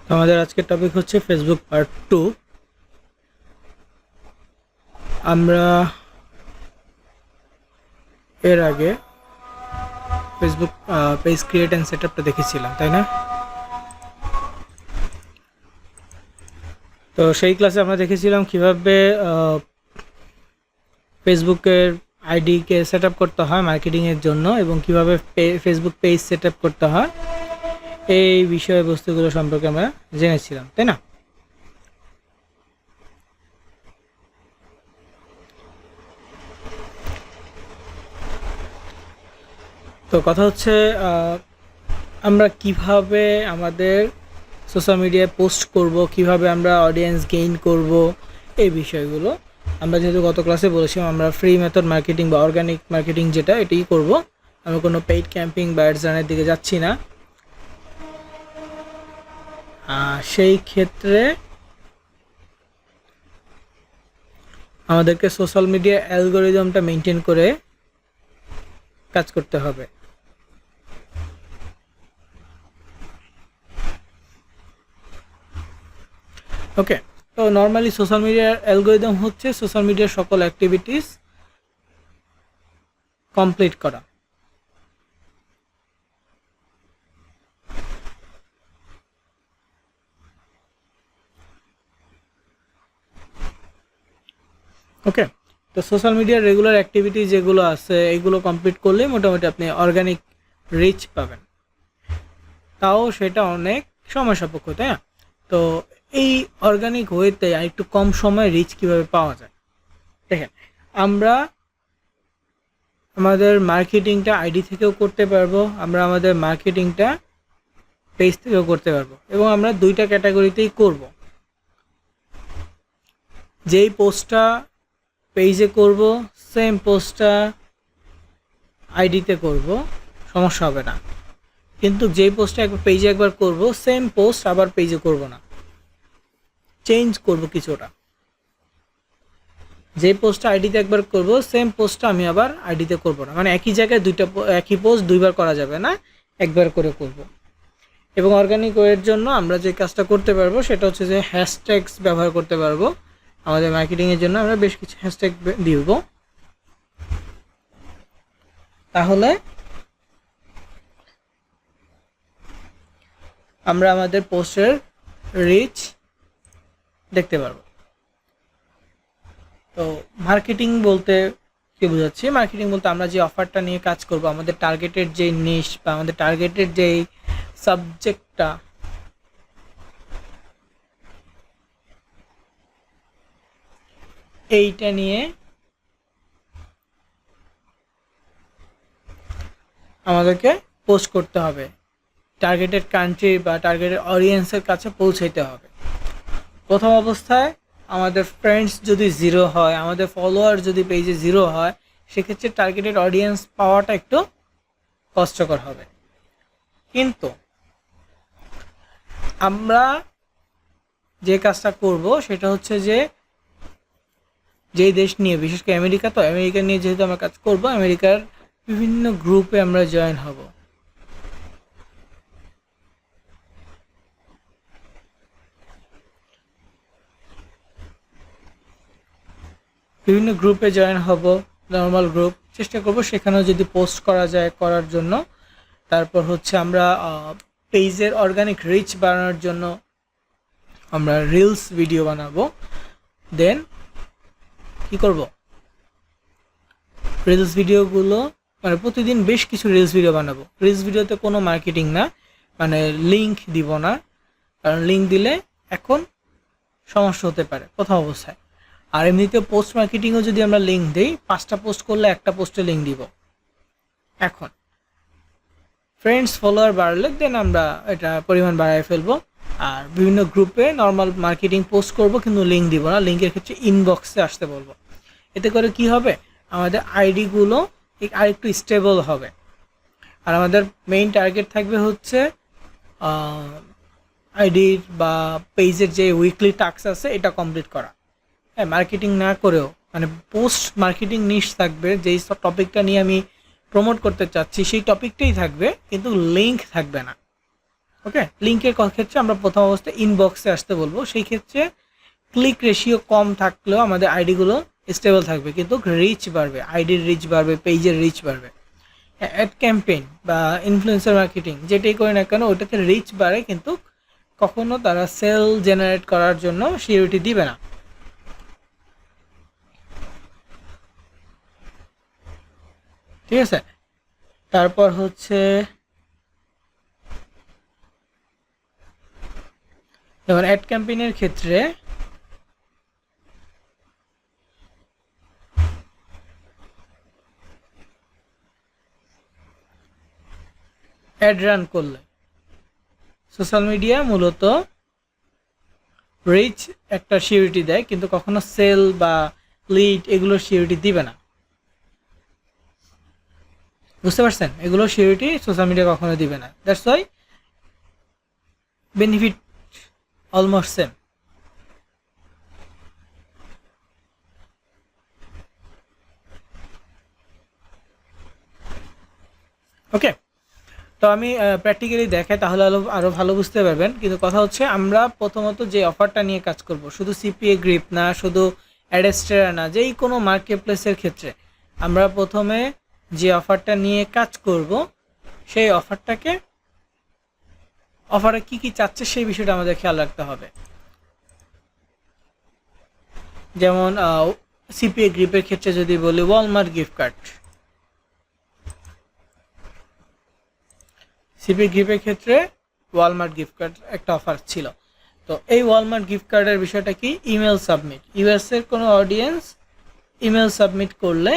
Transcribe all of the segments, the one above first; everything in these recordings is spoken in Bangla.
তো আমাদের আজকের টপিক হচ্ছে ফেসবুক পার্ট 2। আমরা এর আগে ফেসবুক পেজ ক্রিয়েট অ্যান্ড সেটআপটা দেখেছিলাম, তাই না? তো সেই ক্লাসে আমরা দেখেছিলাম কিভাবে ফেসবুকের আইডিকে সেট আপ করতে হয় মার্কেটিংয়ের জন্য এবং কিভাবে ফেসবুক পেজ সেট আপ করতে হয়, এই বিষয়বস্তুগুলো সম্পর্কে আমরা জেনেছিলাম, তাই না? তো কথা হচ্ছে আমরা কিভাবে আমাদের সোশ্যাল মিডিয়ায় পোস্ট করব, কিভাবে আমরা অডিয়েন্স গেইন করব, এই বিষয়গুলো আমরা যেহেতু গত ক্লাসে বলেছিলাম আমরা ফ্রি মেথড মার্কেটিং বা অর্গানিক মার্কেটিং যেটা এটাই করব। আমরা কোনো পেইড ক্যাম্পিং বা অ্যাডস রানের দিকে যাচ্ছি না। সেই ক্ষেত্রে আমাদেরকে সোশ্যাল মিডিয়া অ্যালগোরিদমটা মেনটেন করে কাজ করতে হবে। ওকে, তো নর্মালি সোশ্যাল মিডিয়ার অ্যালগোরিদম হচ্ছে সোশ্যাল মিডিয়ার সকল অ্যাক্টিভিটিস কমপ্লিট করা। ওকে, তো সোশ্যাল মিডিয়ার রেগুলার অ্যাক্টিভিটি যেগুলো আছে এগুলো কমপ্লিট করলে মোটামুটি আপনি অর্গানিক রিচ পাবেন, তাও সেটা অনেক সময় সাপেক্ষ, তাই না? তো এই অর্গানিক ওয়েতে একটু কম সময়ে রিচ কিভাবে পাওয়া যায় দেখেন, আমরা আমাদের মার্কেটিংটা আইডি থেকেও করতে পারবো, আমরা আমাদের মার্কেটিংটা পেজ থেকেও করতে পারবো, এবং আমরা দুইটা ক্যাটাগরিতেই করব। যেই পোস্টটা পেজে করব সেম পোস্টটা আইডিতে করব, সমস্যা হবে না। কিন্তু যেই পোস্টটা একবার পেজে একবার করব সেম পোস্ট আবার পেজে করব না, চেঞ্জ করব কিছুটা। যে পোস্টটা আইডিতে একবার করব সেম পোস্টটা আমি আবার আইডিতে করব না, মানে একই জায়গায় একই পোস্ট দুইবার করা যাবে না, একবার করে করব। এবং অর্গানিক ওয়ের জন্য আমরা যে কাজটা করতে পারবো সেটা হচ্ছে যে হ্যাশট্যাগস ব্যবহার করতে পারবো। আমাদের মার্কেটিংয়ের জন্য আমরা বেশ কিছু হ্যাশট্যাগ দিব, তাহলে আমরা আমাদের পোস্টের রিচ দেখতে পারবো। তো মার্কেটিং বলতে কি বোঝাচ্ছি? মার্কেটিং বলতে আমরা যে অফারটা নিয়ে কাজ করব, আমাদের টার্গেটেড যে নিশ বা আমাদের টার্গেটেড যে সাবজেক্টটা, এইটা নিয়ে আমাদেরকে পোস্ট করতে হবে, টার্গেটেড কান্ট্রি বা টার্গেটেড অডিয়েন্সের কাছে পৌঁছাইতে হবে। প্রথম অবস্থায় আমাদের ফ্রেন্ডস যদি জিরো হয়, আমাদের ফলোয়ার যদি পেজে জিরো হয়, সেক্ষেত্রে টার্গেটেড অডিয়েন্স পাওয়াটা একটু কষ্টকর হবে। কিন্তু আমরা যে কাজটা করব সেটা হচ্ছে যে যেই দেশ নিয়ে, বিশেষ করে আমেরিকা, তো আমেরিকা নিয়ে যেহেতু আমরা কাজ করব, আমেরিকার বিভিন্ন গ্রুপে আমরা জয়েন হব। বিভিন্ন গ্রুপে জয়েন হব, নর্মাল গ্রুপ চেষ্টা করব সেখানেও যদি পোস্ট করা যায় করার জন্য। তারপর হচ্ছে আমরা পেজের অর্গানিক রিচ বাড়ানোর জন্য আমরা রিলস ভিডিও বানাবো। দেন কি করব, রিলস ভিডিওগুলো মানে প্রতিদিন বেশ কিছু রিলস ভিডিও বানাবো। রিলস ভিডিওতে কোনো মার্কেটিং না, মানে লিঙ্ক দিব না, কারণ লিঙ্ক দিলে এখন সমস্যা হতে পারে প্রথম অবস্থায়। আর এমনিতে পোস্ট মার্কেটিংও যদি আমরা লিঙ্ক দিই, 5টা পোস্ট করলে একটা পোস্টে লিঙ্ক দিব। এখন ফ্রেন্ডস ফলোয়ার বাড়লে দেন আমরা এটা পরিমাণ বাড়ায় ফেলবো। আর বিভিন্ন গ্রুপে নর্মাল মার্কেটিং পোস্ট করব, কিন্তু লিঙ্ক দিব না, লিঙ্কের ক্ষেত্রে ইনবক্সে আসতে বলবো। এতে করে কি হবে, আমাদের আইডিগুলো আরেকটু স্টেবল হবে। আর আমাদের মেইন টার্গেট থাকবে হচ্ছে আইডির বা পেজের যে উইকলি টাস্ক আছে এটা কমপ্লিট করা। হ্যাঁ, মার্কেটিং না করেও মানে পোস্ট মার্কেটিং নিশ থাকবে, যেই সব টপিকটা নিয়ে আমি প্রমোট করতে চাচ্ছি সেই টপিকটাই থাকবে, কিন্তু লিঙ্ক থাকবে না। ওকে, লিঙ্কের ক্ষেত্রে আমরা প্রথম অবস্থায় ইনবক্সে আসতে বলবো। সেই ক্ষেত্রে ক্লিক রেশিও কম থাকলেও আমাদের আইডিগুলো স্টেবল থাকবে, কিন্তু রিচ বাড়বে, আইডির রিচ বাড়বে, পেজের রিচ বাড়বে। অ্যাড ক্যাম্পেইন বা ইনফ্লুয়েন্সার মার্কেটিং যেটাই করি না কেন ওটাতে রিচ বাড়ে, কিন্তু কখনো তারা সেল জেনারেট করার জন্য সিওরিটি দিবে না। ঠিক আছে, তারপর হচ্ছে যেমন অ্যাড ক্যাম্পেইনের ক্ষেত্রে অ্যাড রান করলে সোশ্যাল মিডিয়া মূলত রিচ একটা সিওরিটি দেয়, কিন্তু কখনো সেল বা লিড এগুলোর সিওরিটি দিবে না। বুঝতে পারছেন? এগুলো সিওরিটি সোশ্যাল মিডিয়া কখনো দিবে না। That's why benefit almost same. Okay, তো আমি প্র্যাকটিক্যালি দেখাই, তাহলে আরও ভালো বুঝতে পারবেন। কিন্তু কথা হচ্ছে আমরা প্রথমত যে অফারটা নিয়ে কাজ করব, শুধু সিপিএ গ্রিপ না, শুধু অ্যাডেস্টেরা না, যেই কোনো মার্কেট প্লেসের ক্ষেত্রে আমরা প্রথমে যে অফারটা নিয়ে কাজ করব সেই অফারে কি কি চাচ্ছে সেই বিষয়টা আমাদের খেয়াল রাখতে হবে। যেমন সিপিএ গ্রিপের ক্ষেত্রে যদি বলি ওয়ালমার্ট গিফট কার্ড, সিপি গিফটের ক্ষেত্রে ওয়ালমার্ট গিফট কার্ড একটা অফার ছিল। তো এই ওয়ালমার্ট গিফট কার্ডের বিষয়টা কি, ইমেল সাবমিট, ইউএসের কোনো অডিয়েন্স ইমেল সাবমিট করলে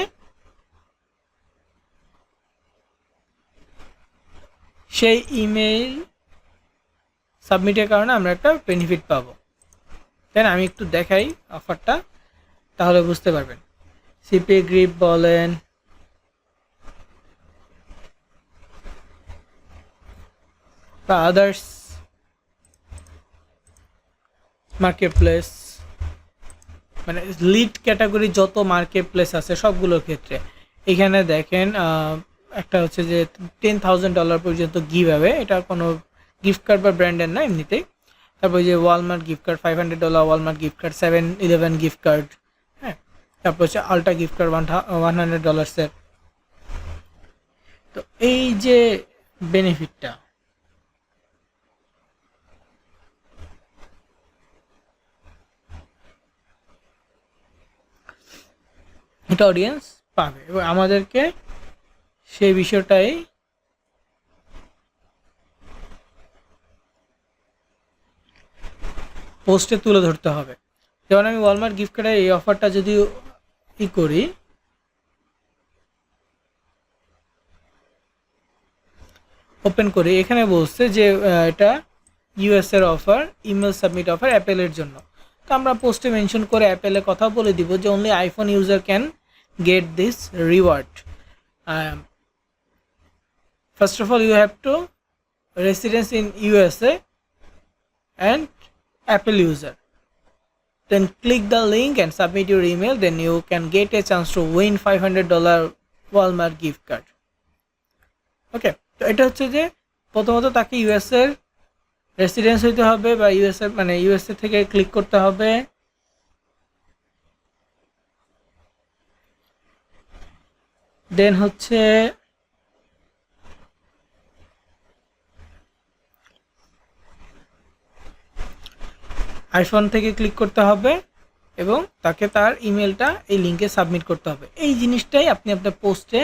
সেই ইমেল সাবমিটের কারণে আমরা একটা বেনিফিট পাবো। তাই না? আমি একটু দেখাই অফারটা, তাহলে বুঝতে পারবেন। সিপি গ্রিপ বলেন, বা আদার্স মার্কেট প্লেস, মানে লিড ক্যাটাগরি যত মার্কেট প্লেস আছে সবগুলোর ক্ষেত্রে এখানে দেখেন একটা হচ্ছে যে $10,000 পর্যন্ত গিভ অ্যাওয়ে, এটা কোনো গিফট কার্ড বা ব্র্যান্ডের না, এমনিতেই। তারপর যে Walmart gift card $500, Walmart gift card 7-11 gift card, হ্যাঁ। তারপর হচ্ছে আলট্রা গিফট কার্ড $100। তো এই যে বেনিফিটটা, এটা অডিয়েন্স পাবে এবং আমাদেরকে সেই বিষয়টাই পোস্টে তুলে ধরতে হবে। যেমন আমি ওয়ালমার্ট গিফট কার্ডে এই অফারটা যদি করি, ওপেন করি, এখানে বলছে যে এটা ইউএস এর অফার, ইমেল সাবমিট অফার অ্যাপেলের জন্য। তো আমরা পোস্টে মেনশন করে অ্যাপেলের কথা বলে দিব যে only iPhone user can get this reward. First of all you have to residence in USA and Apple user, then click the link and submit your email, then you can get a chance to win $500 Walmart gift card. ওকে, তো এটা হচ্ছে যে প্রথমত তাকে ইউএস এর রেসিডেন্স হইতে হবে বা ইউএসএ মানে ইউএসএ থেকে ক্লিক করতে হবে, দেন হচ্ছে আইফোন থেকে ক্লিক করতে হবে এবং তাকে তার ইমেলটা এই লিঙ্কে সাবমিট করতে হবে। এই জিনিসটাই আপনি আপনার পোস্টে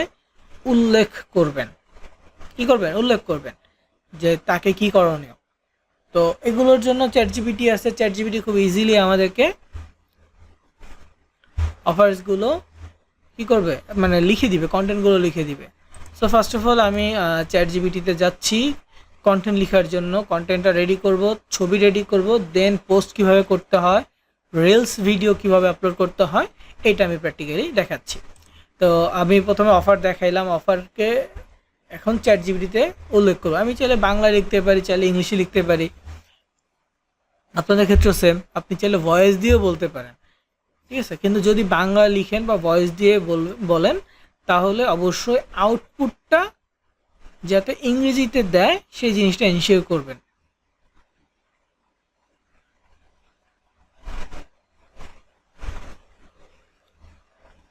উল্লেখ করবেন। কি করবেন? উল্লেখ করবেন যে তাকে কি করণীয়। তো এগুলোর জন্য চ্যাটজিপিটি আছে, চ্যাটজিপিটি খুব ইজিলি আমাদেরকে অফার্সগুলো কি করবে, মানে লিখে দিবে, কন্টেন্টগুলো লিখে দিবে। সো ফার্স্ট অফ অল আমি চ্যাটজিপিটিতে যাচ্ছি কন্টেন্ট লেখার জন্য, কন্টেন্টটা রেডি করব, ছবি রেডি করব, দেন পোস্ট কিভাবে করতে হয়, রিলস ভিডিও কিভাবে আপলোড করতে হয়, এটা আমি প্র্যাকটিক্যালি দেখাচ্ছি। তো আমি প্রথমে অফার দেখাইলাম, অফারকে এখন চ্যাটজিপিটিতে উল্লেখ করবো। আমি চাইলে বাংলা লিখতে পারি, চাইলে ইংলিশে লিখতে পারি, আপনাদের ক্ষেত্রেও সেম, আপনি চাইলে ভয়েস দিয়েও বলতে পারেন, ঠিক আছে। কিন্তু যদি বাংলা লিখেন বা ভয়েস দিয়ে বলেন তাহলে অবশ্যই আউটপুটটা যাতে ইংরেজিতে দেয় সেই জিনিসটা এনশিওর করবেন।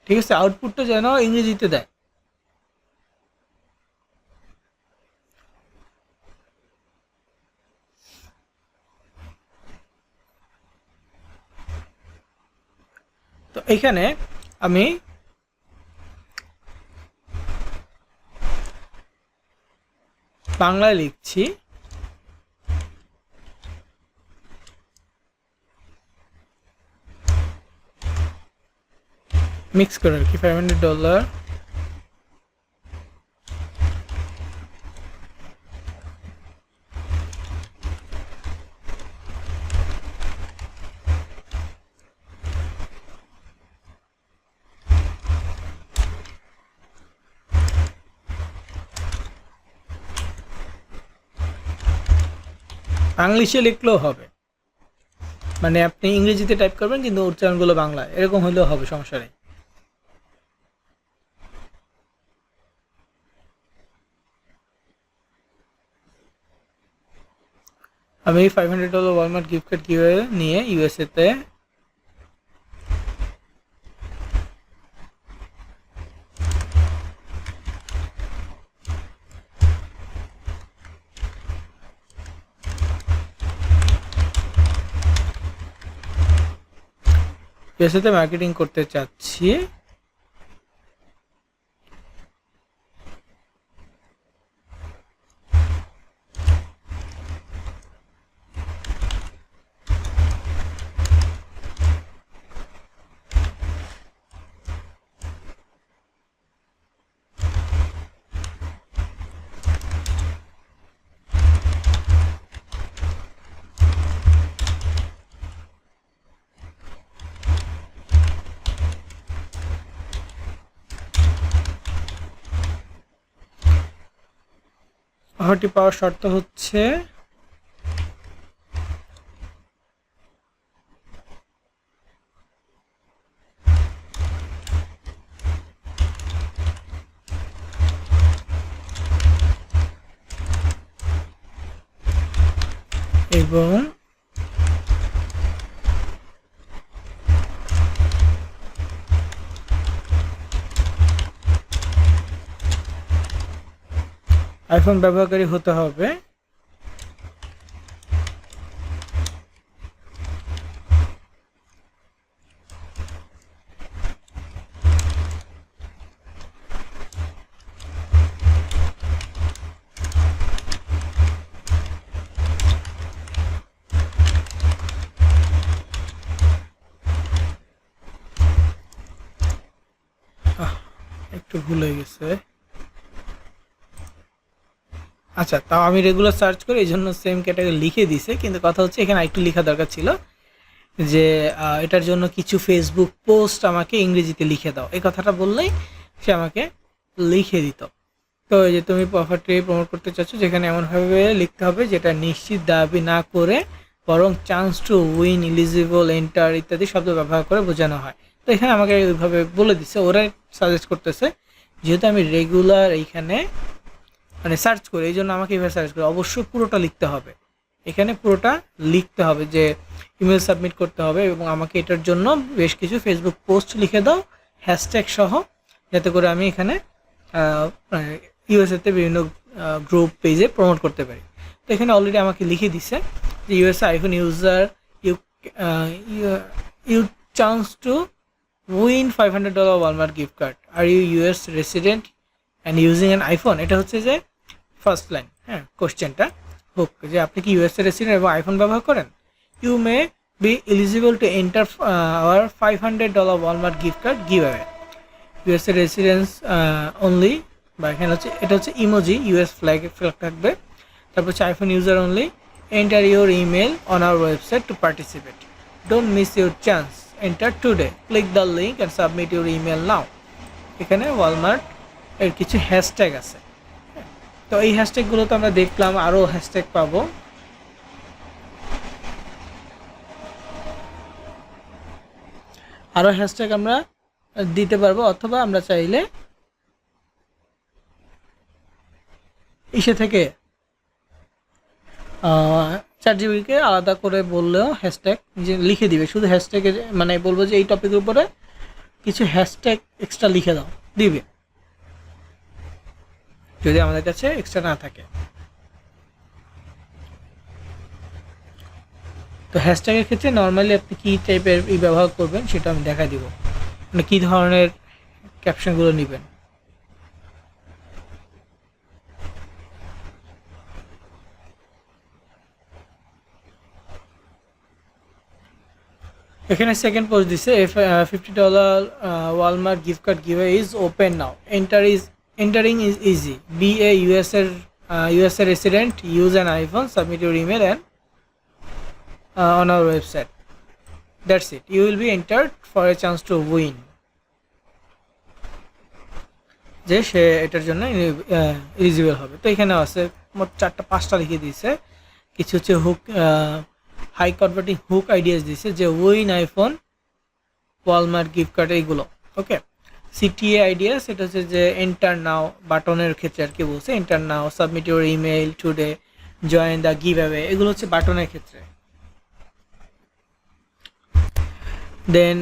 ঠিক আছে, আউটপুটটা যেন ইংরেজিতে দেয়। তো এখানে আমি বাংলায় লিখছি, মিক্স করে আর কি, $500 ইংলিশে লিখলেও হবে, মানে আপনি ইংরেজিতে টাইপ করবেন কিন্তু উচ্চারণগুলো বাংলা, এরকম হলেও হবে, সমস্যা নেই। আমি $500 ওয়ালমার্ট গিফট কার্ড কিভাবে নিয়ে ইউএসএ তে মার্কেটিং করতে চাচ্ছি। অফারটি পাওয়ার শর্ত হচ্ছে এবং আইফোন ব্যবহারকারী হতে হবে। একটু ভুল হয়ে গেছে। আচ্ছা, তাও আমি রেগুলার সার্চ করি, এই জন্য সেম ক্যাটাগরি লিখে দিছে, কিন্তু কথা হচ্ছে এখানে একটু লেখা দরকার ছিল যে এটার জন্য কিছু ফেসবুক পোস্ট আমাকে ইংরেজিতে লিখে দাও, এই কথাটা বললেই সে আমাকে লিখে দিত। তো এই যে তুমি অফারটি প্রমোট করতে চাচ্ছ, যেখানে এমনভাবে লিখতে হবে যেটা নিশ্চিত দাবি না করে বরং chance to win, eligible, enter ইত্যাদি শব্দ ব্যবহার করে বোঝানো হয়। তো এখানে আমাকে ওইভাবে বলে দিচ্ছে, ওরাই সাজেস্ট করতেছে, যেহেতু আমি রেগুলার এইখানে মানে সার্চ করি, এই জন্য আমাকে এইভাবে সার্চ করি। অবশ্যই পুরোটা লিখতে হবে, এখানে পুরোটা লিখতে হবে যে ইমেল সাবমিট করতে হবে, এবং আমাকে এটার জন্য বেশ কিছু ফেসবুক পোস্ট লিখে দাও হ্যাশট্যাগ সহ, যাতে করে আমি এখানে ইউএসএতে বিভিন্ন গ্রুপ পেজে প্রমোট করতে পারি। তো এখানে অলরেডি আমাকে লিখে দিছে যে USA iPhone user you chance to win $500 Walmart gift card, are you US resident and using an iPhone. এটা হচ্ছে যে ফার্স্ট লাইন, হ্যাঁ, কোশ্চেনটা হোক যে আপনি কি ইউএসএ রেসিডেন্ট এবং আইফোন ব্যবহার করেন। You may be eligible to enter our $500 Walmart gift card giveaway. USA residence only, বা এখানে হচ্ছে এটা হচ্ছে ইমোজি, ইউএস ফ্ল্যাগ থাকবে। তারপর হচ্ছে iPhone user only, enter your email on our website to participate, don't miss your chance, enter today, click the link and submit your email now. এখানে ওয়ালমার্ট এর কিছু হ্যাশট্যাগ আছে, তো এই হ্যাশট্যাগুলো তো আমরা দেখলাম, আরও হ্যাশট্যাগ পাবো। আরও হ্যাশট্যাগ আমরা দিতে পারবো, অথবা আমরা চাইলে ইসে থেকে ChatGPT-কে আলাদা করে বললেও হ্যাশট্যাগ যে লিখে দিবে, শুধু হ্যাশট্যাগে মানে বলবো যে এই টপিকের উপরে কিছু হ্যাশট্যাগ এক্সট্রা লিখে দাও, দিবে যদি আমাদের কাছে এক্সট্রা না থাকে। তো হ্যাশট্যাগের ক্ষেত্রে নর্মালি আপনি কী টাইপের ব্যবহার করবেন সেটা আমি দেখা দিব, মানে কী ধরনের ক্যাপশনগুলো নেবেন। এখানে সেকেন্ড পোস্ট দিছে, $50 Walmart gift card giveaway is open now, entering is easy, be a USA resident, use an iPhone, submit your email and on our website. That's it. You will be entered for a chance to win. যে সে এটার জন্য এলিজিবল হবে। তো এখানে আছে মোট 4-5টা লিখে দিয়েছে। কিছু হচ্ছে hook, high converting hook ideas দিয়েছে, যে win iPhone, Walmart gift card, এইগুলো। ওকে, সিটিএ আইডিয়াস, এটা হচ্ছে যে এন্টার নাও বাটনের ক্ষেত্রে আর কি বলছে, enter now, submit your email today, join the give away, এগুলো হচ্ছে বাটনের ক্ষেত্রে। দেন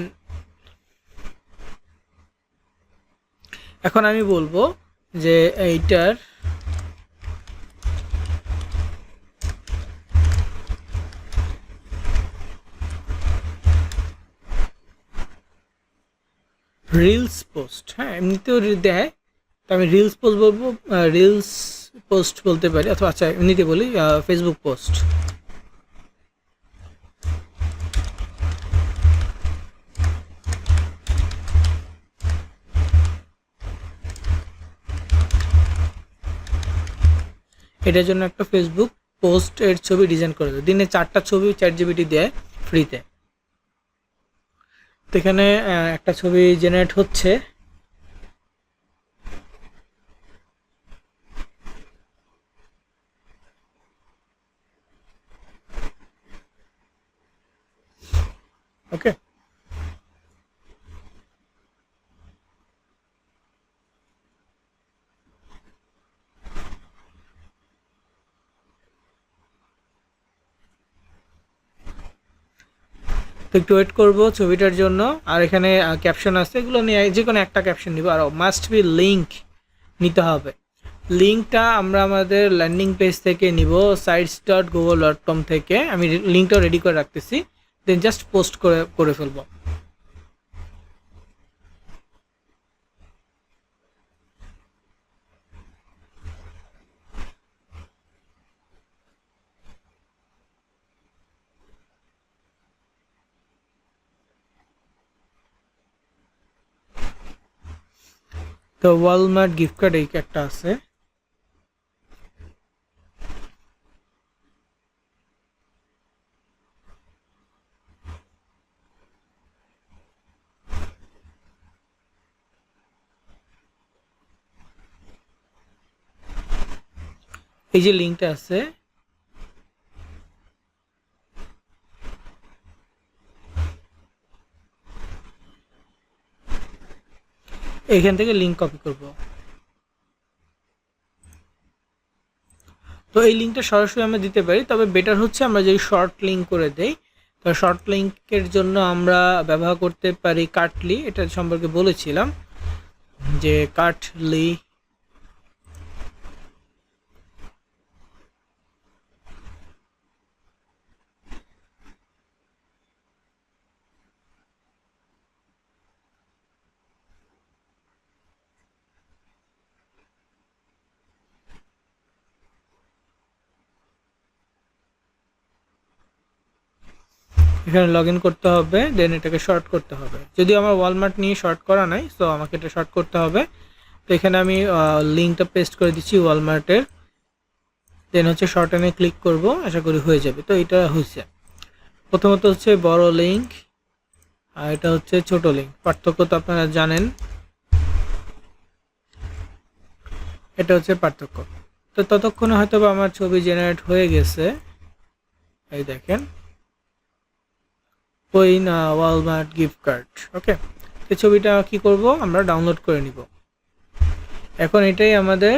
এখন আমি বলবো যে এইটার রিলস পোস্ট, হ্যাঁ এমনিতেও দেয়, তো আমি রিলস পোস্ট বলবো, রিলস পোস্ট বলতে পারি, অথবা আচ্ছা এমনিতে বলি ফেসবুক পোস্ট। এটার জন্য একটা ফেসবুক পোস্টের ছবি ডিজাইন করে দেয়, দিনে 4টা ছবি ChatGPT দেয় ফ্রিতে। তো এখানে একটা ছবি জেনারেট হচ্ছে, ওকে। তো একটু ওয়েট করবো ছবিটার জন্য। আর এখানে ক্যাপশন আছে, এগুলো নিয়ে যে কোনো একটা ক্যাপশন নিব। আর মাস্ট বি লিঙ্ক নিতে হবে। লিঙ্কটা আমরা আমাদের ল্যান্ডিং পেজ থেকে নিব, sites.google.com থেকে। আমি লিঙ্কটাও রেডি করে রাখতেছি, দেন জাস্ট পোস্ট করে ফেলবো। তো ওয়ালমার্ট গিফট কার্ড এই একটা আছে, এই যে লিঙ্কটা আছে, এখান থেকে লিঙ্ক কপি করব। তো এই লিঙ্কটা সরাসরি আমরা দিতে পারি, তবে বেটার হচ্ছে আমরা যদি শর্ট লিঙ্ক করে দেই। তো শর্ট লিঙ্কের জন্য আমরা ব্যবহার করতে পারি কার্টলি, এটা সম্পর্কে বলেছিলাম যে কার্টলি। এখানে লগ ইন করতে হবে, দেন এটাকে শর্ট করতে হবে। যদি আমার ওয়ালমার্ট নিয়ে শর্ট করা নাই, সো আমাকে এটা শর্ট করতে হবে। তো এখানে আমি লিঙ্কটা পেস্ট করে দিচ্ছি ওয়ালমার্টের, দেন হচ্ছে শর্ট এনে ক্লিক করব, আশা করি হয়ে যাবে। তো এটা হয়েছে। প্রথমত হচ্ছে বড় লিঙ্ক, আর এটা হচ্ছে ছোট লিঙ্ক, পার্থক্য তো আপনারা জানেন। এটা হচ্ছে পার্থক্য। তো ততক্ষণে হয়তো আমার ছবি জেনারেট হয়ে গেছে, এই দেখেন উইন ওয়ালমার্ট গিফট কার্ড। ওকে, এই ছবিটা কি করব, আমরা ডাউনলোড করে নিব। এখন এটাই আমাদের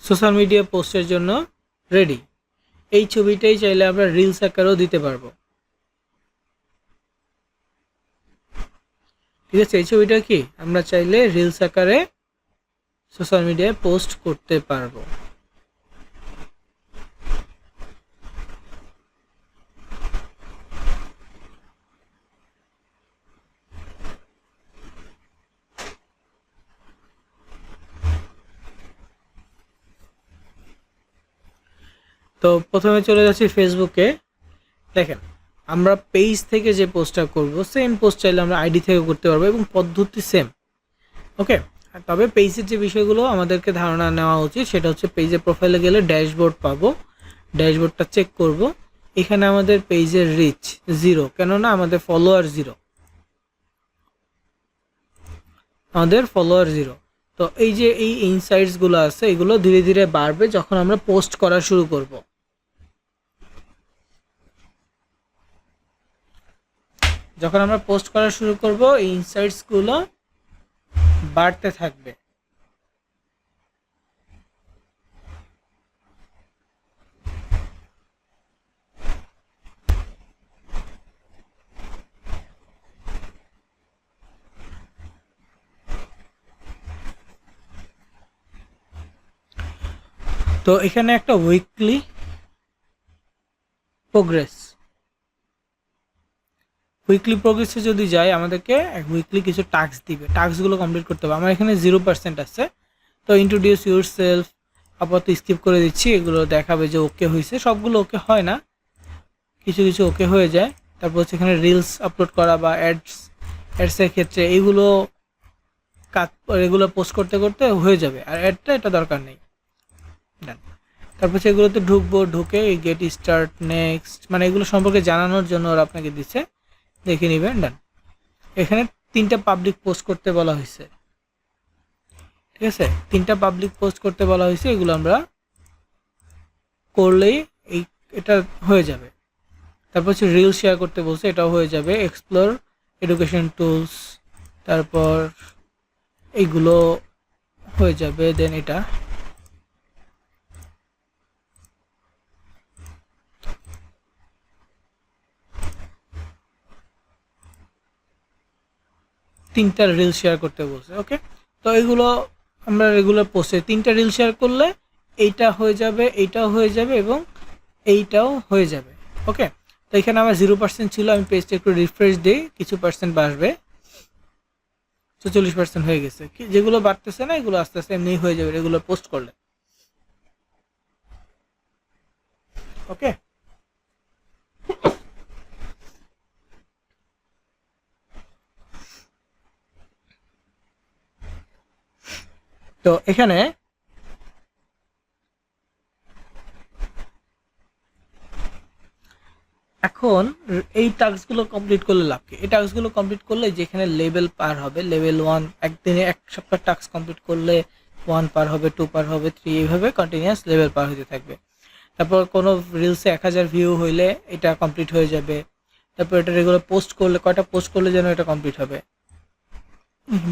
সোশ্যাল মিডিয়া পোস্টের জন্য রেডি। এই ছবিটাই চাইলে আমরা রিলস আকারেও দিতে পারবো। ঠিক আছে। এই ছবিটা কি আমরা চাইলে রিলস আকারে সোশ্যাল মিডিয়ায় পোস্ট করতে পারবো। তো প্রথমে চলে যাচ্ছি ফেসবুকে। দেখেন আমরা পেজ থেকে যে পোস্টটা করব সেম পোস্ট চাইলে আমরা আইডি থেকে করতে পারবো এবং পদ্ধতি সেম। ওকে, তবে পেজের যে বিষয়গুলো আমাদেরকে ধারণা নেওয়া উচিত সেটা হচ্ছে পেজে প্রোফাইলে গেলে ড্যাশবোর্ড পাবো, ড্যাশবোর্ডটা চেক করব। এখানে আমাদের পেজের রিচ 0, কেননা আমাদের ফলোয়ার 0, আমাদের ফলোয়ার 0। তো এই যে এই ইনসাইটসগুলো আছে এগুলো ধীরে ধীরে বাড়বে যখন আমরা পোস্ট করা শুরু করব। যখন আমরা পোস্ট করা শুরু করব এই ইনসাইটসগুলো বাড়তে থাকবে। তো এখানে একটা উইকলি প্রোগ্রেসে যদি যাই আমাদেরকে উইকলি কিছু টাস্ক দিবে, টাস্কগুলো কমপ্লিট করতে হবে। আমার এখানে 0% আছে। তো ইন্ট্রোডিউস ইউর সেলফ আপাতত স্কিপ করে দিচ্ছি, এগুলো দেখাবে যে ওকে হয়েছে, সবগুলো ওকে হয় না, কিছু কিছু ওকে হয়ে যায়। তারপর হচ্ছে এখানে রিলস আপলোড করা বা অ্যাডসের ক্ষেত্রে এইগুলো কাজ এগুলো পোস্ট করতে করতে হয়ে যাবে, আর অ্যাডটা এটা দরকার নেই। তারপর সেগুলোতে ঢুকবো, ঢুকে গেট স্টার্ট নেক্সট, মানে এগুলো সম্পর্কে জানানোর জন্য ওরা আপনাকে দিচ্ছে, দেখে নেবেন। ডান। এখানে 3টা পাবলিক পোস্ট করতে বলা হয়েছে, ঠিক আছে, 3টা পাবলিক পোস্ট করতে বলা হয়েছে। এগুলো আমরা করলেই এটা হয়ে যাবে। তারপর হচ্ছে রিল শেয়ার করতে বলছে, এটাও হয়ে যাবে। এক্সপ্লোর এডুকেশন টুলস, তারপর এইগুলো হয়ে যাবে। দেন এটা তিনটা রিল শেয়ার করতে বলছে। ওকে, তো এগুলো আমরা রেগুলার পোস্টে 3টা রিল শেয়ার করলে এইটা হয়ে যাবে, এইটাও হয়ে যাবে এবং এইটাও হয়ে যাবে। ওকে, তো এখানে আমার 0% ছিল, আমি পেজটা একটু রিফ্রেশ দিই, কিছু পার্সেন্ট বাড়বে, 40% হয়ে গেছে। যেগুলো বাড়তেছে না এগুলো আস্তে আস্তে এমনি হয়ে যাবে রেগুলার পোস্ট করলে। ওকে, তো এখানে এখন এই টাস্কগুলো কমপ্লিট করলে লাভ কি? এই টাস্কগুলো কমপ্লিট করলে যেখানে লেভেল পার হবে, লেভেল 1 একদিনে এক সপ্তাহ টাস্ক কমপ্লিট করলে 1 পার হবে, 2 পার হবে, 3, এইভাবে কন্টিনিউয়াস লেভেল পার হতে থাকবে। তারপর কোনো রিলসে 1000 ভিউ হইলে এটা কমপ্লিট হয়ে যাবে। তারপর এটা রেগুলার পোস্ট করলে, কয়টা পোস্ট করলে যেন এটা কমপ্লিট হবে,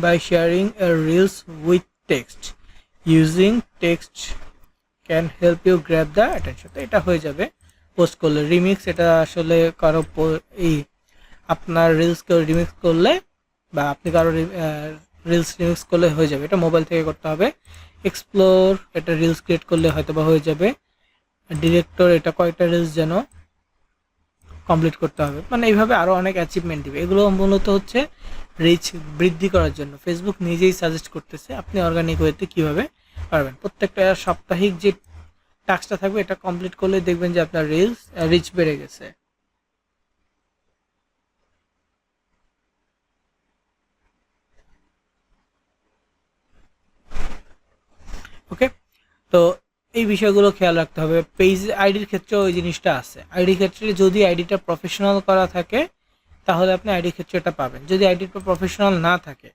by sharing reels with text, using text can help you grab the attention. তো এটা হয়ে যাবে পোস্ট করলে। রিমিক্স, এটা আসলে কারো এই আপনার রিলস কেউ রিমিক্স করলে বা আপনি কারো রিলস রিমিক্স করলে হয়ে যাবে, এটা মোবাইল থেকে করতে হবে। এক্সপ্লোর, এটা রিলস ক্রিয়েট করলে হয়তো বা হয়ে যাবে। ডিরেক্টর, এটা কয়টা রিলস যেন কমপ্লিট করতে হবে, মানে এইভাবে আরও অনেক অ্যাচিভমেন্ট দিবে। এগুলো মূলত হচ্ছে রিচ বৃদ্ধি করার জন্য ফেসবুক নিজেই সাজেস্ট করতেছে আপনি অর্গানিক ওয়েতে কীভাবে পারবেন। প্রত্যেকটা সাপ্তাহিক যে টাস্কটা থাকবে এটা কমপ্লিট করলে দেখবেন যে আপনার রিলস রিচ বেড়ে গেছে। ওকে, তো এই বিষয়গুলো খেয়াল রাখতে হবে। পেজ আইডির ক্ষেত্রেও ওই জিনিসটা আছে। আইডি ক্ষেত্রে যদি আইডিটা প্রফেশনাল করা থাকে তাহলে আপনি আইডি ক্ষেত্রে এটা পাবেন। যদি আইডিটা প্রফেশনাল না থাকে,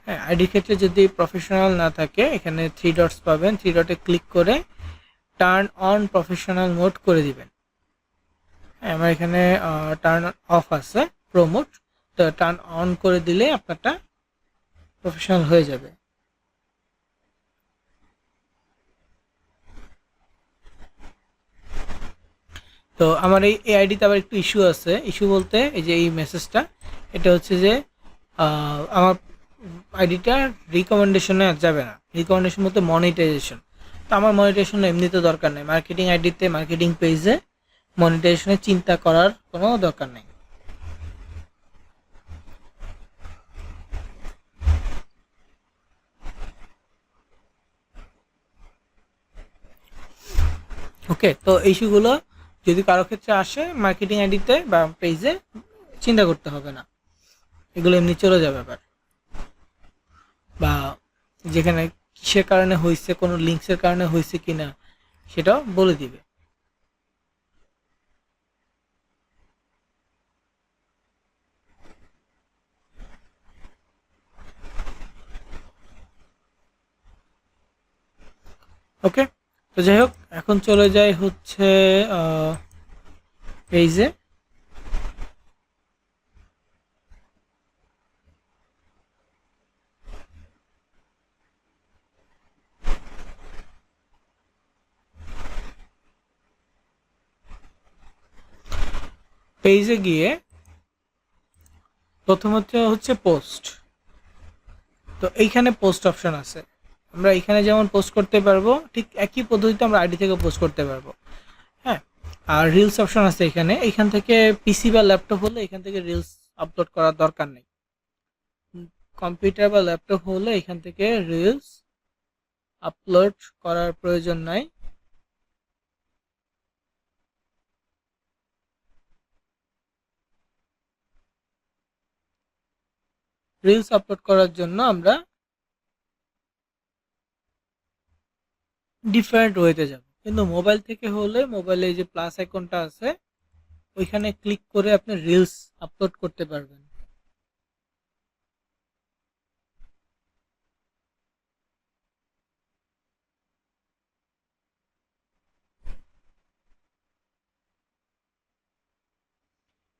হ্যাঁ, আইডি ক্ষেত্রে যদি প্রফেশনাল না থাকে এখানে 3 ডটস পাবেন, 3 ডটে ক্লিক করে টার্ন অন প্রফেশনাল মোড করে দিবেন। হ্যাঁ, আমার এখানে টার্ন অফ আছে প্রোমোট, তো টার্ন অন করে দিলে আপনারটা প্রফেশনাল হয়ে যাবে। তো আমার এই আইডিতে আবার একটু ইস্যু আছে। ইস্যু বলতে এই যে এই মেসেজটা, এটা হচ্ছে যে আমার আইডিটা রিকমেন্ডেশনে যাবে না, রিকমেন্ডেশন বলতে মনিটাইজেশন। তো আমার মনিটাইজেশন এমনিতে দরকার নেই, মার্কেটিং আইডিতে মার্কেটিং পেজে মনিটাইজেশনের চিন্তা করার কোনো দরকার নেই। ওকে, তো ইস্যুগুলো যদি কারো ক্ষেত্রে আসে মার্কেটিং আইডিতে বা পেজে, চিন্তা করতে হবে না, এগুলো এমনি চলে যাবে আবার। বা যেখানে কিসের কারণে হয়েছে, কোনো লিঙ্কসের কারণে হয়েছে কিনা সেটাও বলে দিবে। ওকে, তো যাই হোক, এখন চলে যাই হচ্ছে পেজে। পেজে গিয়ে প্রথমত হচ্ছে পোস্ট। তো এইখানে পোস্ট অপশন আছে, আমরা এখানে যেমন পোস্ট করতে পারবো ঠিক একই পদ্ধতিতে আমরা আইডি থেকে পোস্ট করতে পারবো। হ্যাঁ, আর রিলস অপশন আছে এখানে, এখান থেকে পিসি বা ল্যাপটপ হলে এখান থেকে রিলস আপলোড করার দরকার নেই। কম্পিউটার বা ল্যাপটপ হলে এখান থেকে রিলস আপলোড করার প্রয়োজন নাই। রিলস আপলোড করার জন্য আমরা ডিফারেন্ট ওয়েতে যাব, কিন্তু মোবাইল থেকে হলে মোবাইলে যে প্লাস আইকনটা আছে ওইখানে ক্লিক করে আপনি রিলস আপলোড করতে পারবেন।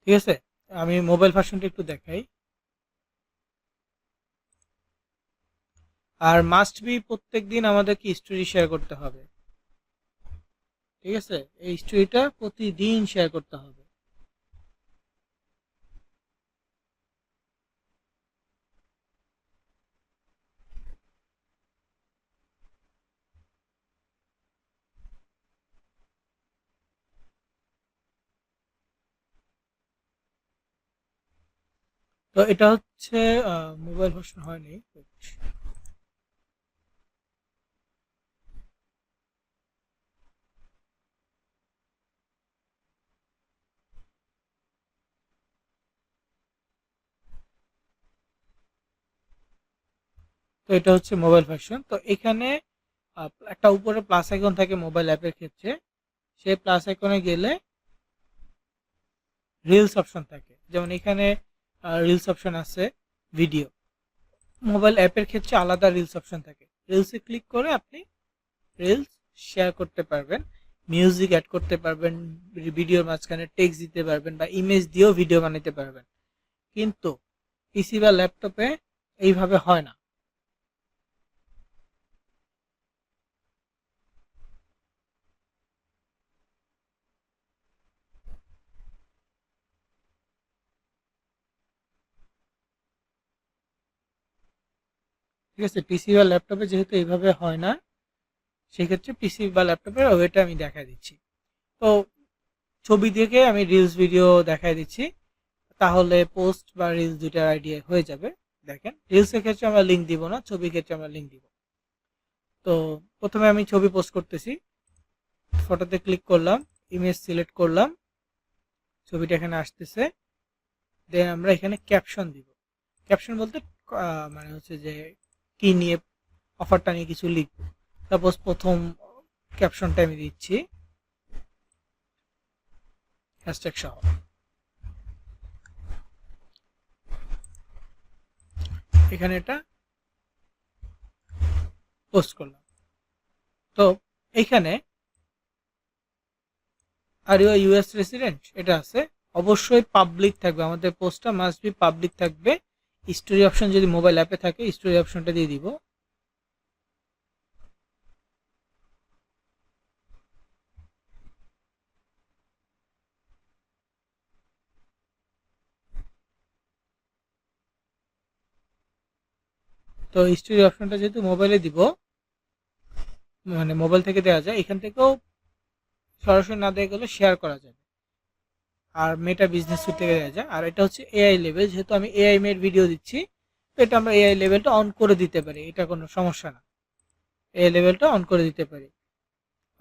ঠিক আছে, আমি মোবাইল ভার্সনটা একটু দেখাই। আর মাস্ট বি প্রত্যেক দিন আমাদেরকে স্টোরি শেয়ার করতে হবে। ঠিক আছে, এই স্টোরিটা প্রতিদিন শেয়ার করতে হবে। তো এটা হচ্ছে মোবাইল ভার্সন হয়নি। তো এটা হচ্ছে মোবাইল ভার্সন। তো এখানে একটা উপরে প্লাস আইকন থাকে মোবাইল অ্যাপের ক্ষেত্রে, সেই প্লাস আইকনে গেলে রিলস অপশন থাকে, যেমন এখানে রিলস অপশন আছে, ভিডিও। মোবাইল অ্যাপের ক্ষেত্রে আলাদা রিলস অপশন থাকে, রিলসে ক্লিক করে আপনি রিলস শেয়ার করতে পারবেন, মিউজিক অ্যাড করতে পারবেন, ভিডিওর মাঝখানে টেক্সট দিতে পারবেন বা ইমেজ দিয়েও ভিডিও বানাতে পারবেন। কিন্তু পিসি বা ল্যাপটপে এইভাবে হয় না। ঠিক আছে, পিসি বা ল্যাপটপে যেহেতু এইভাবে হয় না, সেক্ষেত্রে পিসি বা ল্যাপটপের ওয়েটা আমি দেখা দিচ্ছি। তো ছবি থেকে আমি রিলস ভিডিও দেখাই দিচ্ছি, তাহলে পোস্ট বা রিলস দুইটার আইডিয়া হয়ে যাবে। দেখেন, রিলসের ক্ষেত্রে আমরা লিঙ্ক দিব না, ছবির ক্ষেত্রে আমরা লিঙ্ক দিব। তো প্রথমে আমি ছবি পোস্ট করতেছি, ফটোতে ক্লিক করলাম, ইমেজ সিলেক্ট করলাম, ছবিটা এখানে আসতেছে। দেন আমরা এখানে ক্যাপশন দিব। ক্যাপশন বলতে মানে হচ্ছে যে কি নিয়ে, অফারটা নিয়ে কিছু লিখব। সাপোজ প্রথম ক্যাপশনটা আমি দিচ্ছি হ্যাশট্যাগ সহ, এখানে এটা পোস্ট করলাম। তো এইখানে আর ইউ ইউএস রেসিডেন্ট এটা আছে, অবশ্যই পাবলিক থাকবে, আমাদের পোস্টটা মাস্ট বি পাবলিক থাকবে। স্টোরি অপশন যদি মোবাইল অ্যাপে থাকে স্টোরি অপশনটা দিয়ে দিব। তো স্টোরি অপশনটা যেহেতু মোবাইলে দিব, মানে মোবাইল থেকে দেওয়া যায়, এখান থেকেও সরাসরি না দেওয়া গেলে শেয়ার করা যাবে, আর মেটা বিজনেস সুইট থেকে দেওয়া যায়। আর এটা হচ্ছে এআই লেভেল, যেহেতু আমি এআই মেড ভিডিও দিচ্ছি, তো এটা আমরা এআই লেভেলটা অন করে দিতে পারি, এটা কোনো সমস্যা না, এআই লেভেলটা অন করে দিতে পারি।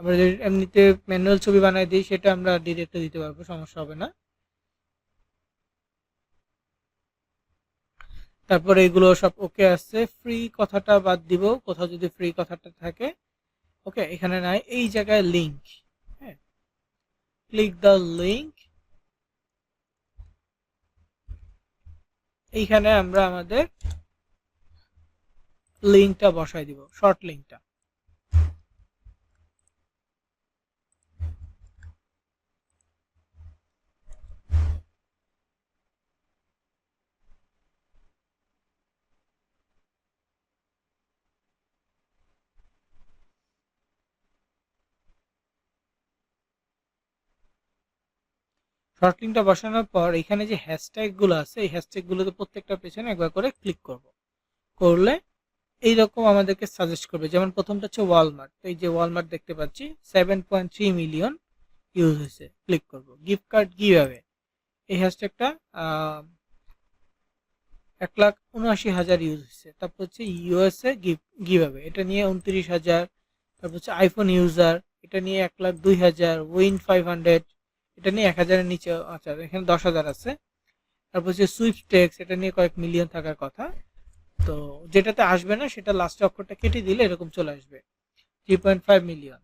আমরা যদি এমনিতে ম্যানুয়াল ছবি বানাই দিই, সেটা আমরা ডিরেক্টে দিতে পারবো, সমস্যা হবে না। তারপরে এগুলো সব ওকে আছে, ফ্রি কথাটা বাদ দিব, কোথাও যদি ফ্রি কথাটা থাকে, ওকে এখানে নাই, এই জায়গায় লিংক, হ্যাঁ, ক্লিক দ্য লিংক, এইখানে আমরা আমাদের লিংকটা বসাই দিব, শর্ট লিংকটা। শর্ট লিংকটা বসানোর পর এখানে যে হ্যাশট্যাগ গুলো আছে, এই হ্যাশট্যাগ গুলোতে প্রত্যেকটা পেছনে একবার করে ক্লিক করব, করলে এইরকম আমাদেরকে সাজেস্ট করবে। যেমন প্রথমটা হচ্ছে ওয়ালমার্ট, তো এই যে ওয়ালমার্ট দেখতে পাচ্ছি 7.3 মিলিয়ন ইউজ হয়েছে, ক্লিক করব। গিফট কার্ড গিভঅ্যাওয়ে, এই হ্যাশট্যাগটা 1,79,000 ইউজ হয়েছে। তারপর হচ্ছে ইউএসএ গিভঅ্যাওয়ে, এটা নিয়ে 29,000। তারপর হচ্ছে আইফোন ইউজার, এটা নিয়ে 1,02,000। উইন 500, এটা নিয়ে 1,000-এর নিচে, আচ্ছা এখানে 10,000 আছে। তারপর হচ্ছে সুইপস্টেক্স, এটা নিয়ে কয়েক মিলিয়ন থাকার কথা, তো যেটাতে আসবে না সেটা লাস্ট অক্ষরটা কেটে দিলে এরকম চলে আসবে 3.5 মিলিয়ন।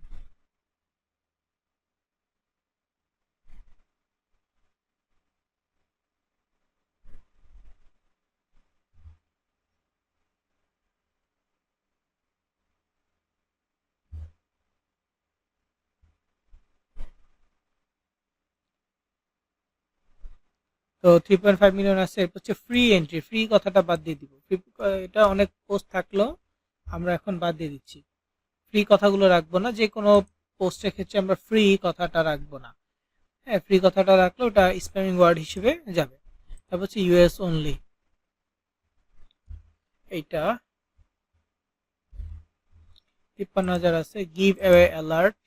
তো 3.5 মিলিয়ন আছে। এরপর হচ্ছে ফ্রি এন্ট্রি, ফ্রি কথাটা বাদ দিয়ে দিব, এটা অনেক পোস্ট থাকলেও আমরা এখন বাদ দিয়ে দিচ্ছি, ফ্রি কথাগুলো রাখবো না, যে কোনো পোস্টের ক্ষেত্রে আমরা ফ্রি কথাটা রাখবো না। হ্যাঁ, ফ্রি কথাটা রাখলে ওটা স্প্যামিং ওয়ার্ড হিসেবে যাবে। তারপর হচ্ছে ইউএস অনলি, এইটা 53,000 আছে। গিভ অ্যাওয়ে অ্যালার্ট,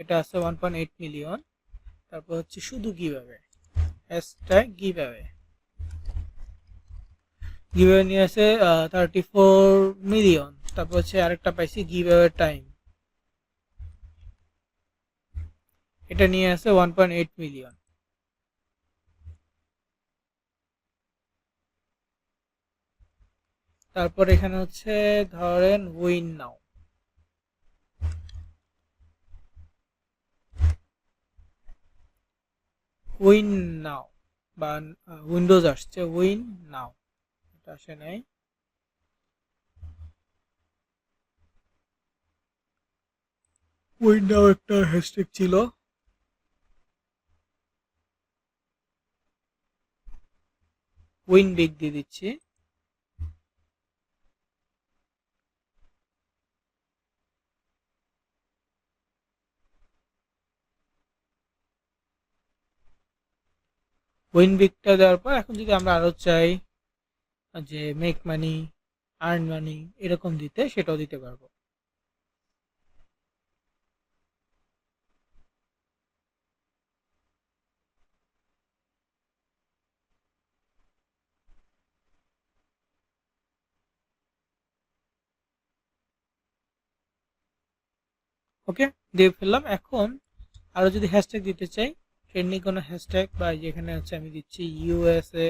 এটা আছে 1.8 মিলিয়ন। তারপর হচ্ছে শুধু give away, hashtag give away, give away নিয়ে আছে 34 মিলিয়ন। তারপর হচ্ছে আরেকটা পাইছি গিভ অ্যাওয়ে টাইম, এটা নিয়ে আছে 1.8 মিলিয়ন। তারপর এখানে হচ্ছে ধরেন উইন নাও, উইন নাও বা উইন্ডোজ আসছে, উইন নাও, এটা আসে নাই। উইন নাও একটা হ্যাশট্যাগ ছিল। উইন বিগ দিয়ে দিচ্ছি। উইন বিগটা দেওয়ার পর এখন যদি আমরা আরো চাই যে মেক মানি, আর্ন মানি এরকম দিতে, সেটাও দিতে পারবো। ওকে, দিয়ে ফেললাম। এখন আরো যদি হ্যাশট্যাগ দিতে চাই, ট্রেন্ডিং কোনো হ্যাশট্যাগ, বা যেখানে হচ্ছে আমি দিচ্ছি ইউএসএ,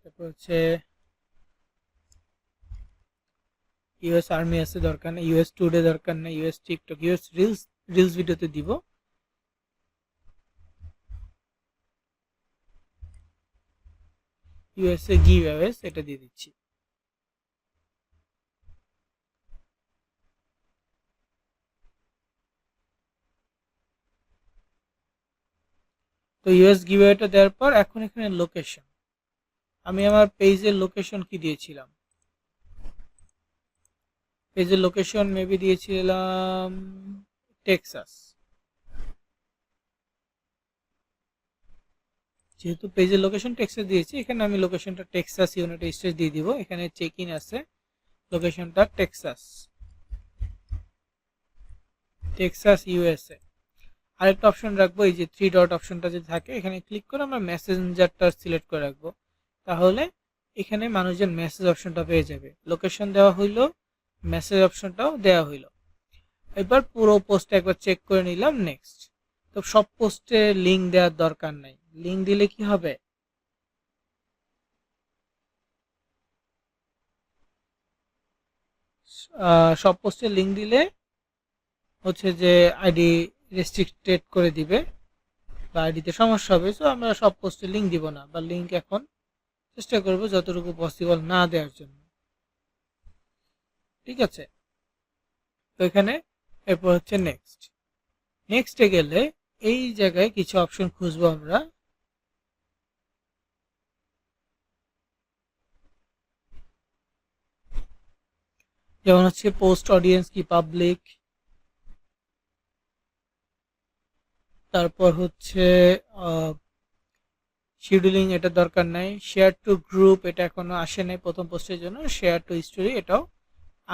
তারপর হচ্ছে ইউএস আর্মি আছে, দরকার নেই। ইউএস টুডে দরকার নেই। US TikTok, US reels, reels ভিডিওতে দিব। ইউএসএ গিভ অ্যাওয়েস, এটা দিয়ে দিচ্ছি। তো ইউএস গিভ অ্যাওয়েটা দেওয়ার পর এখন এখানে লোকেশন, আমি আমার পেজের লোকেশন কি দিয়েছিলাম, পেজের লোকেশন মেবি দিয়েছিলাম টেক্সাস। যেহেতু পেজের লোকেশন টেক্সাস দিয়েছি, এখানে আমি লোকেশনটা টেক্সাস ইউনাইটেড স্টেটস দিয়ে দিব। এখানে চেক ইন আছে, লোকেশনটা টেক্সাস ইউএসএ। আরেকটা অপশন রাখবো, এই যে 3 ডট অপশনটা যদি থাকে এখানে ক্লিক করে আমরা মেসেঞ্জারটা সিলেক্ট করে রাখবো, তাহলে এখানে মানুষজন মেসেজ অপশনটা পেয়ে যাবে। লোকেশন দেওয়া হইলো, মেসেজ অপশনটাও দেওয়া হইলো। এবার পুরো পোস্ট একবার চেক করে নিলাম, নেক্সট। তো সব পোস্টে লিঙ্ক দেওয়ার দরকার নাই, লিঙ্ক দিলে কি হবে, সব পোস্টে লিঙ্ক দিলে হচ্ছে যে আইডি রেস্ট্রিক্টেড করে দিবে বা আইডিতে সমস্যা হবে। সো আমরা সব পোস্টে লিঙ্ক দিব না, বা লিঙ্ক এখন চেষ্টা করব যতটুকু পসিবল না দেওয়ার জন্য, ঠিক আছে। তো এখানে এরপর হচ্ছে নেক্সটে গেলে এই জায়গায় কিছু অপশন খুঁজবো আমরা। যেমন হচ্ছে পোস্ট অডিয়েন্স কি পাবলিক, তারপর হচ্ছে শিডিউলিং, এটা দরকার নাই। শেয়ার টু গ্রুপ, এটা এখনো আসে নাই প্রথম পোস্টের জন্য। শেয়ার টু স্টোরি, এটাও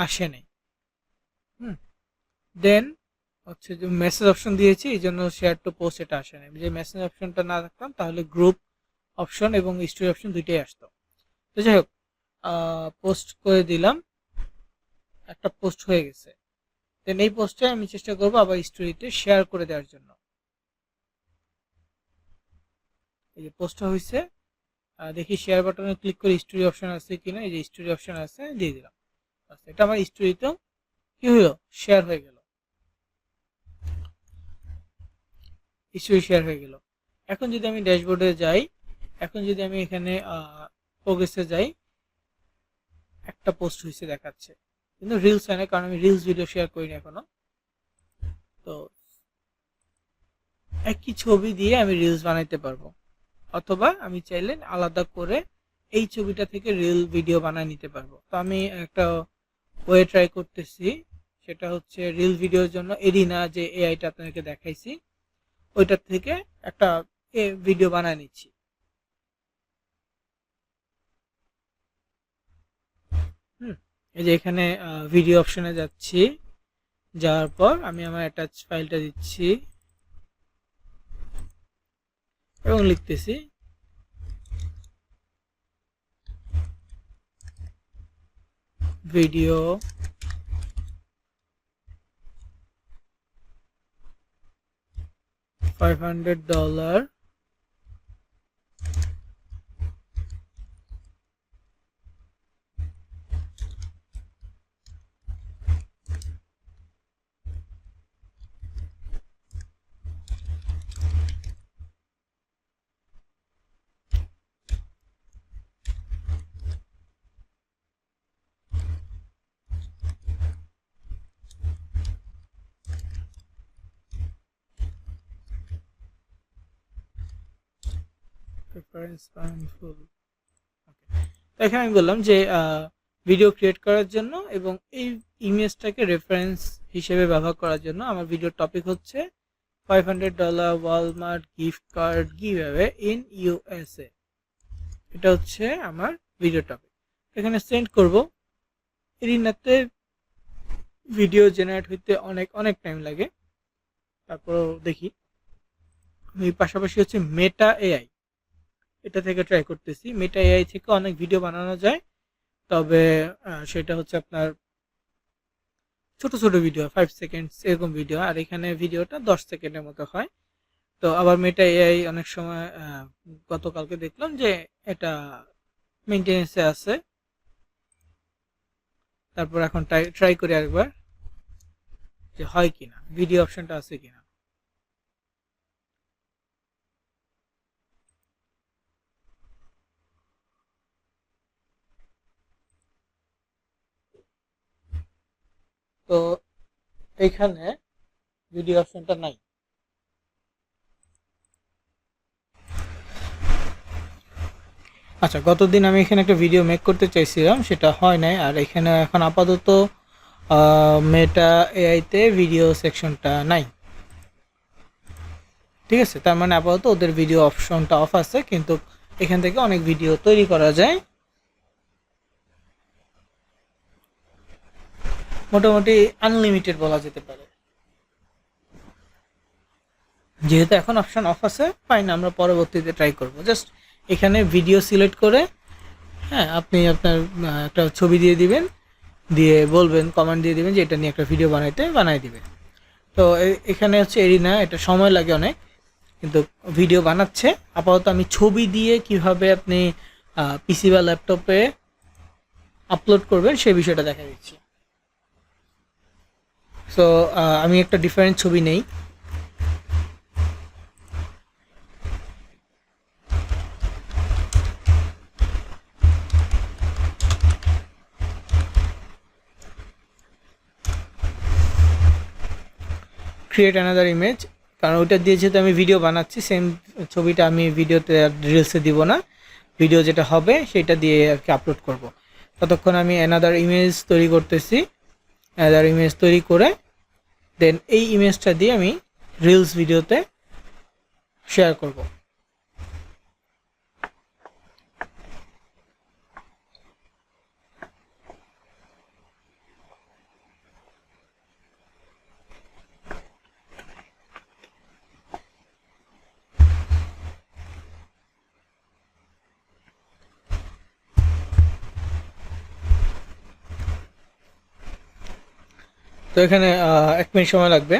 আসে নাই। দেন হচ্ছে যে মেসেজ অপশন দিয়েছি, এই জন্য শেয়ার টু পোস্ট এটা আসে নাই। যে মেসেজ অপশনটা না রাখতাম তাহলে গ্রুপ অপশন এবং স্টোরি অপশন দুইটাই আসতো। তো যাই হোক, পোস্ট করে দিলাম, একটা পোস্ট হয়ে গেছে। দেন এই পোস্টে আমি চেষ্টা করবো আবার স্টোরিতে শেয়ার করে দেওয়ার জন্য। এই যে পোস্টটা হয়েছে, দেখি শেয়ার বাটনে ক্লিক করে স্টোরি অপশন আছে কিনা। এই যে স্টোরি অপশন আছে, দিয়ে দিলাম। এটা আমার স্টোরিতেও কি হলো, শেয়ার হয়ে গেল, স্টোরি শেয়ার হয়ে গেল। এখন যদি আমি ড্যাশবোর্ডে যাই, এখন যদি আমি এখানে প্রোগ্রেসে যাই, একটা পোস্ট হয়েছে দেখাচ্ছে, কিন্তু রিলস হয় না, কারণ আমি রিলস ভিডিও শেয়ার করিনি এখনো। তো একই ছবি দিয়ে আমি রিলস বানাইতে পারবো, অথবা আমি চাইলে আলাদা করে এই ছবিটা থেকে রিল ভিডিও বানায় নিতে পারবো। তো আমি একটা ওয়ে ট্রাই করতেছি, সেটা হচ্ছে রিল ভিডিওর জন্য এরিনা যে এআইটা আপনাদেরকে দেখাইছি, ওইটার থেকে একটা ভিডিও বানায় নিচ্ছি। এই যে এখানে ভিডিও অপশনে যাচ্ছি, যাওয়ার পর আমি আমার অ্যাটাচ ফাইলটা দিচ্ছি এবং লিখতেছি ভিডিও $500 রেফারেন্স ফুল। এখানে আমি বললাম যে ভিডিও ক্রিয়েট করার জন্য এবং এই ইমেজটাকে রেফারেন্স হিসেবে ব্যবহার করার জন্য আমার ভিডিওর টপিক হচ্ছে $500 Walmart gift card giveaway in USA. এটা হচ্ছে আমার ভিডিও টপিক। এখানে সেন্ড করব। এরিনাতে ভিডিও জেনারেট হইতে অনেক টাইম লাগে, তারপর দেখি। আমি পাশাপাশি হচ্ছে মেটা এআই, এটা থেকে ট্রাই করতেছি। মেটা এআই থেকে অনেক ভিডিও বানানো যায়, তবে সেটা হচ্ছে আপনার ছোট ছোট ভিডিও, 5 সেকেন্ডস এরকম ভিডিও, আর এখানে ভিডিওটা 10 সেকেন্ডের মতো হয়। তো আবার মেটা এআই অনেক সময় গতকালকে দেখলাম যে এটা মেইনটেনেন্সে আছে। তারপর এখন ট্রাই করি আরেকবার যে হয় কিনা, ভিডিও অপশনটা আছে কিনা। তো এখানে ভিডিও অপশনটা নাই। আচ্ছা, গতদিন আমি এখানে একটা ভিডিও মেক করতে চাইছিলাম, সেটা হয় নাই। আর এখানে এখন আপাতত মেটা এআইতে ভিডিও সেকশনটা নাই। ঠিক আছে, তার মানে আপাতত ওদের ভিডিও অপশনটা অফ আছে, কিন্তু এখান থেকে অনেক ভিডিও তৈরি করা যায়। মোটামুটি আনলিমিটেড বলা যেতে পারে। যেহেতু এখন অপশন অফ আছে, ফাইন, আমরা পরবর্তীতে ট্রাই করব। জাস্ট এখানে ভিডিও সিলেক্ট করে, হ্যাঁ, আপনি আপনার একটা ছবি দিয়ে দিবেন, দিয়ে বলবেন, কমেন্ট দিয়ে দিবেন যে এটা নিয়ে একটা ভিডিও বানাই দিবে। তো এখানে হচ্ছে এরিনা, এটা সময় লাগে অনেক, কিন্তু ভিডিও বানাচ্ছে। আপাতত আমি ছবি দিয়ে কিভাবে আপনি পিসি বা ল্যাপটপে আপলোড করবেন সেই বিষয়টা দেখা দিচ্ছি। সো আমি একটা ডিফারেন্ট ছবি নেই। ক্রিয়েট অ্যানাদার ইমেজ, কারণ ওইটা দিয়ে যেহেতু আমি ভিডিও বানাচ্ছি, সেম ছবিটা আমি ভিডিওতে রিলসে দিব না, ভিডিও যেটা হবে সেটা দিয়ে আর কি আপলোড করব। ততক্ষণ আমি অ্যানাদার ইমেজ তৈরি করতেছি। অ্যানাদার ইমেজ তৈরি করে দেন এই ইমেজটা দিয়ে আমি রিলস ভিডিওতে শেয়ার করব। তো এখানে 1 মিনিট সময় লাগবে।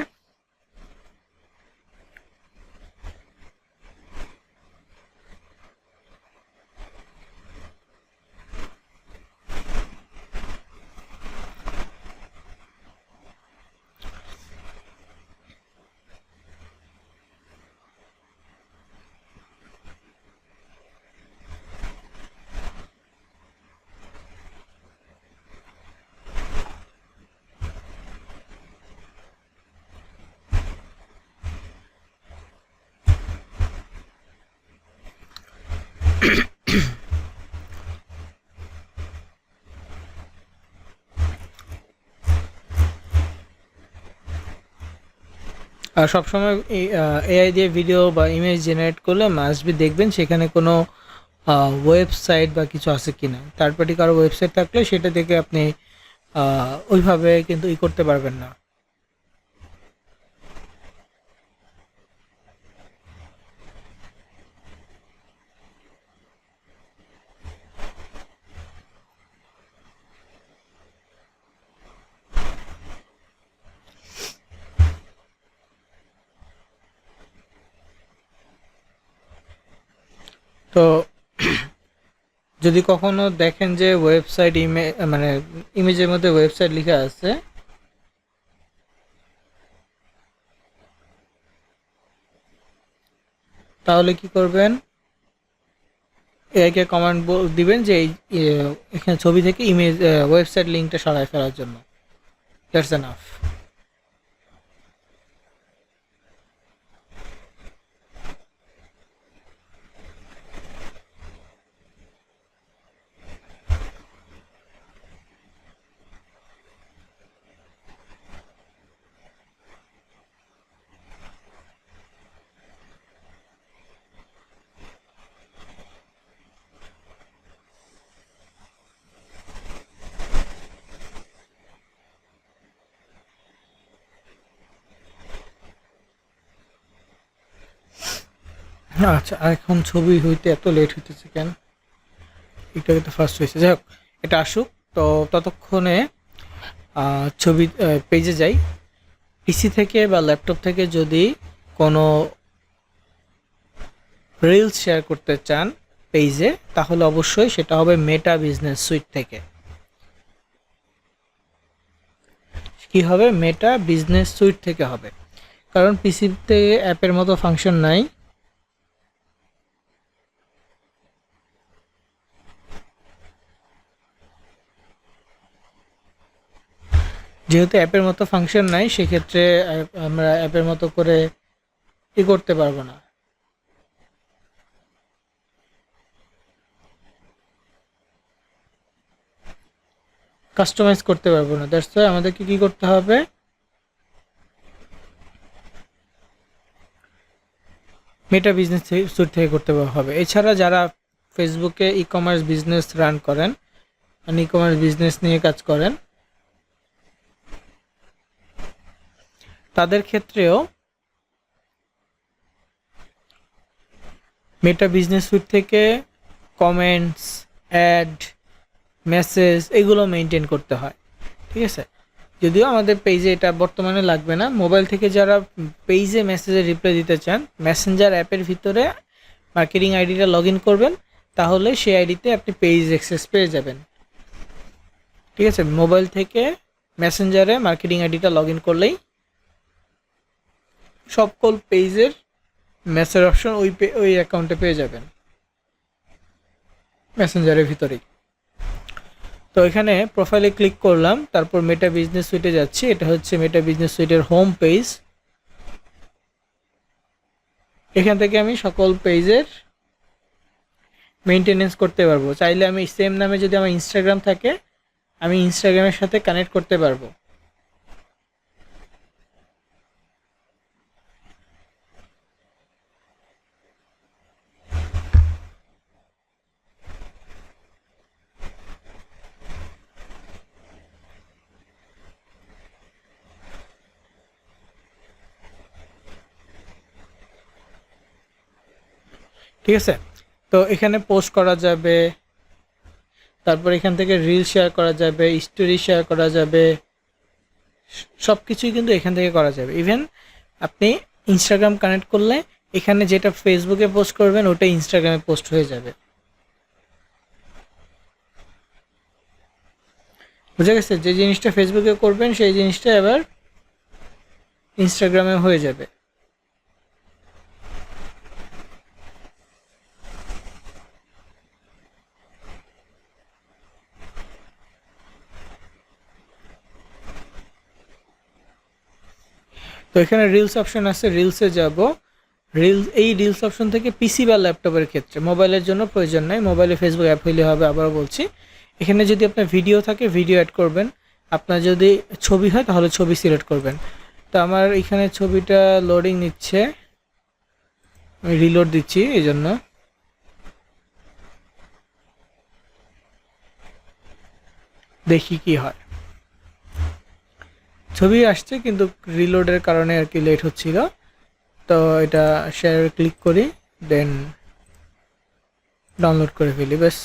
আর সবসময় এআই দিয়ে ভিডিও বা ইমেজ জেনারেট করলে মাস্ট বি দেখবেন সেখানে কোনো ওয়েবসাইট বা কিছু আছে কিনা। থার্ড পার্টি কারো ওয়েবসাইট থাকলে সেটা দেখে আপনি ওইভাবে কিন্তু করতে পারবেন না। তো যদি কখনো দেখেন যে ওয়েবসাইট মানে ইমেজের মধ্যে ওয়েবসাইট লেখা আছে, তাহলে কি করবেন, এআইকে কমান্ড দিবেন যে এখানে ছবি থেকে ইমেজ ওয়েবসাইট লিঙ্কটা সরায় ফেলার জন্য। That's enough. আচ্ছা, এখন ছবি হইতে এত লেট হইতেছে কেন? একটু আগে তো ফার্স্ট হয়েছে, যাই হোক, এটা আসুক। তো ততক্ষণে ছবি পেজে যাই। পিসি থেকে বা ল্যাপটপ থেকে যদি কোনো রিলস শেয়ার করতে চান পেজে, তাহলে অবশ্যই সেটা হবে মেটা বিজনেস সুইট থেকে। কি হবে? মেটা বিজনেস সুইট থেকে হবে, কারণ পিসিতে অ্যাপের মতো ফাংশন নাই। যেহেতু অ্যাপের মতো ফাংশন নাই, সেক্ষেত্রে আমরা অ্যাপের মতো করে করতে পারবো না, কাস্টমাইজ করতে পারবো না। দ্যাটস ওয়াই আমাদেরকে কি করতে হবে, মেটা বিজনেস সুইট থেকে করতে হবে। এছাড়া যারা ফেসবুকে ই কমার্স বিজনেস রান করেন, মানে ই কমার্স বিজনেস নিয়ে কাজ করেন, তাদের ক্ষেত্রেও মেটা বিজনেস সুইট থেকে কমেন্টস, অ্যাড, মেসেজ এগুলো মেনটেন করতে হয়। ঠিক আছে, যদিও আমাদের পেজে এটা বর্তমানে লাগবে না। মোবাইল থেকে যারা পেজে মেসেজে রিপ্লাই দিতে চান, মেসেঞ্জার অ্যাপের ভিতরে মার্কেটিং আইডিটা লগ ইন করবেন, তাহলে সেই আইডিতে আপনি পেজ অ্যাক্সেস পেয়ে যাবেন। ঠিক আছে, মোবাইল থেকে মেসেঞ্জারে মার্কেটিং আইডিটা লগ ইন করলেই সকল পেজের মেসেজ অপশন ওই অ্যাকাউন্টে পেয়ে যাবেন মেসেঞ্জারের ভিতরেই। তো এখানে প্রোফাইলে ক্লিক করলাম, তারপর মেটা বিজনেস সুইটে যাচ্ছি। এটা হচ্ছে মেটা বিজনেস সুইটের হোম পেজ। এখান থেকে আমি সকল পেজের মেইনটেনেন্স করতে পারবো। চাইলে আমি সেম নামে যদি আমার ইনস্টাগ্রাম থাকে, আমি ইনস্টাগ্রামের সাথে কানেক্ট করতে পারবো। ঠিক আছে, তো এখানে পোস্ট করা যাবে, তারপর এখান থেকে রিল শেয়ার করা যাবে, স্টোরি শেয়ার করা যাবে, সব কিছুই কিন্তু এখান থেকে করা যাবে। ইভেন আপনি ইনস্টাগ্রাম কানেক্ট করলে এখানে যেটা ফেসবুকে পোস্ট করবেন ওটা ইনস্টাগ্রামে পোস্ট হয়ে যাবে। বুঝা গেছে? যে জিনিসটা ফেসবুকে করবেন সেই জিনিসটা এবার ইনস্টাগ্রামে হয়ে যাবে। তো এখানে রিলস অপশন আছে, রিলসে যাব। এই রিলস অপশন থেকে পিসি বা ল্যাপটপের ক্ষেত্রে, মোবাইলের জন্য প্রয়োজন নাই, মোবাইলে ফেসবুক অ্যাপ হইলে হবে। আবারও বলছি, এখানে যদি আপনার ভিডিও থাকে ভিডিও অ্যাড করবেন, আপনার যদি ছবি হয় তাহলে ছবি সিলেক্ট করবেন। তো আমার এখানে ছবিটা লোডিং নিচ্ছে, আমি রিলোড দিচ্ছি এই জন্য। দেখি কি হয়। ছবি আসছে কিন্তু রিলোডের কারণে আর কি লেট হচ্ছিল। তো এটা শেয়ার ক্লিক করি, দেন ডাউনলোড করে ফেলি। ব্যাস,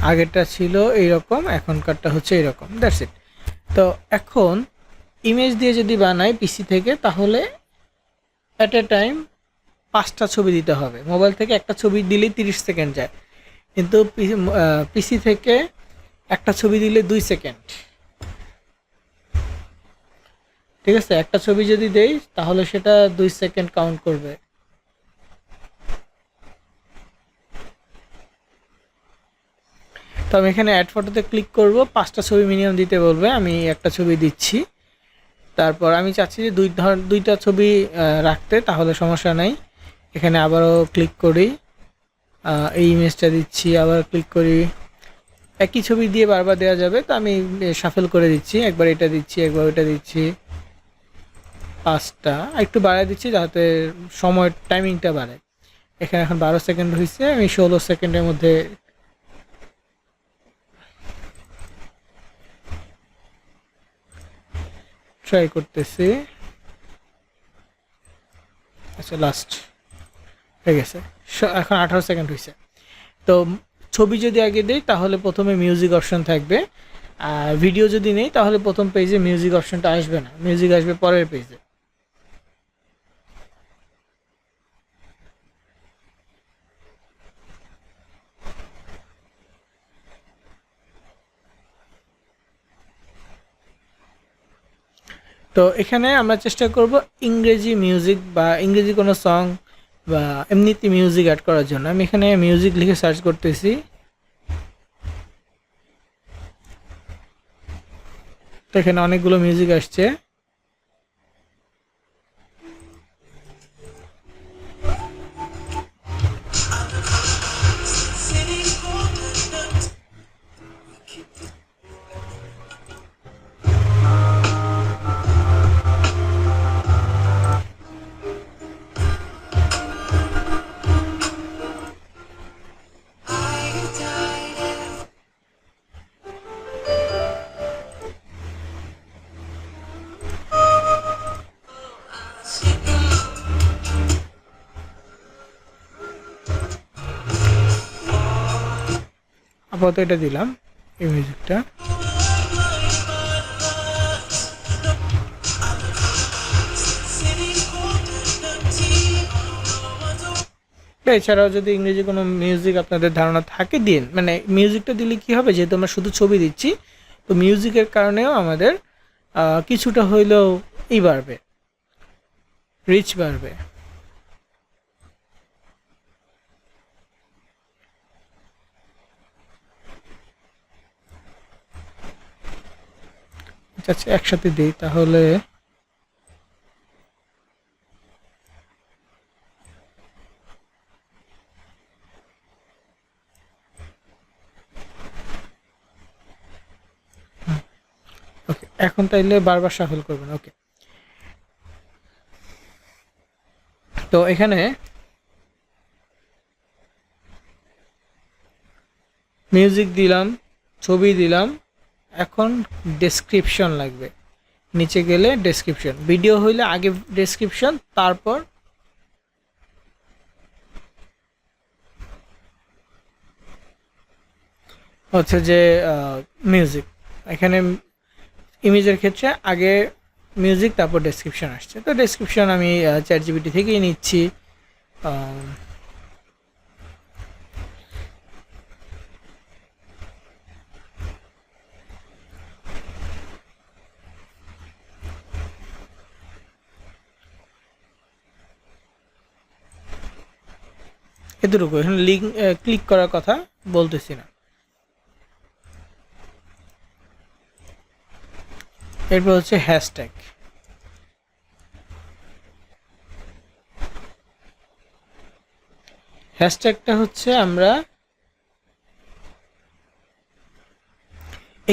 আগেরটা ছিল এইরকম, এখনকারটা হচ্ছে এইরকম, দ্যাটস ইট। তো এখন ইমেজ দিয়ে যদি বানাই পিসি থেকে, তাহলে অ্যাট এ টাইম 5টা ছবি দিতে হবে। মোবাইল থেকে একটা ছবি দিলেই 30 সেকেন্ড যায়, কিন্তু পিসি থেকে একটা ছবি দিলে 2 সেকেন্ড। ঠিক আছে, একটা ছবি যদি দেই তাহলে সেটা 2 সেকেন্ড কাউন্ট করবে। তো আমি এখানে অ্যাড ফটোতে ক্লিক করব, 5টা ছবি মিনিমাম দিতে বলবে, আমি একটা ছবি দিচ্ছি। তারপর আমি চাচ্ছি যে দুইটা ছবি রাখতে, তাহলে সমস্যা নাই। এখানে আবারও ক্লিক করি, এই ইমেজটা দিচ্ছি, আবার ক্লিক করি। একই ছবি দিয়ে বারবার দেওয়া যাবে, তো আমি শাফেল করে দিচ্ছি, একবার এটা দিচ্ছি, একবার ওইটা দিচ্ছি। 5টা একটু বাড়ায় দিচ্ছি যাতে সময় টাইমিংটা বাড়ে। এখানে এখন 12 সেকেন্ড হয়েছে, আমি 16 সেকেন্ডের মধ্যে ট্রাই করতেছি। আচ্ছা, লাস্ট হয়ে গেছে, এখন 18 সেকেন্ড হয়েছে। তো ছবি যদি আগে দিই তাহলে প্রথমে মিউজিক অপশন থাকবে, আর ভিডিও যদি নেই তাহলে প্রথম পেজে মিউজিক অপশনটা আসবে না, মিউজিক আসবে পরের পেজে। তো এখানে আমরা চেষ্টা করব ইংরেজি মিউজিক বা ইংরেজি কোনো সং বা এমনিতে মিউজিক অ্যাড করার জন্য। আমি এখানে মিউজিক লিখে সার্চ করতেছি। তো এখানে অনেকগুলো মিউজিক আসছে। আপাতত এটা দিলাম এই মিউজিকটা। এছাড়াও যদি ইংরেজি কোনো মিউজিক আপনাদের ধারণা থাকে দিন, মানে মিউজিকটা দিলে কি হবে, যেহেতু আমরা শুধু ছবি দিচ্ছি তো মিউজিকের কারণেও আমাদের কিছুটা হইলেও বাড়বে, রিচ বাড়বে। আচ্ছা একসাথে দিই তাহলে। ওকে, এখন তাইলে বারবার শাফল করবেন। ওকে, তো এখানে মিউজিক দিলাম, ছবি দিলাম, এখন ডেসক্রিপশন লাগবে। নিচে গেলে ডেসক্রিপশন, ভিডিও হইলে আগে ডেসক্রিপশন, তারপর হচ্ছে যে মিউজিক। এখানে ইমেজের ক্ষেত্রে আগে মিউজিক তারপর ডেসক্রিপশন আসছে, তো ডেসক্রিপশন আমি চ্যাট জিপিটি থেকেই নিচ্ছি। এতটুকু, এখানে লিঙ্ক ক্লিক করার কথা বলতেছি না। এরপর হচ্ছে হ্যাশট্যাগ। হ্যাশট্যাগটা হচ্ছে আমরা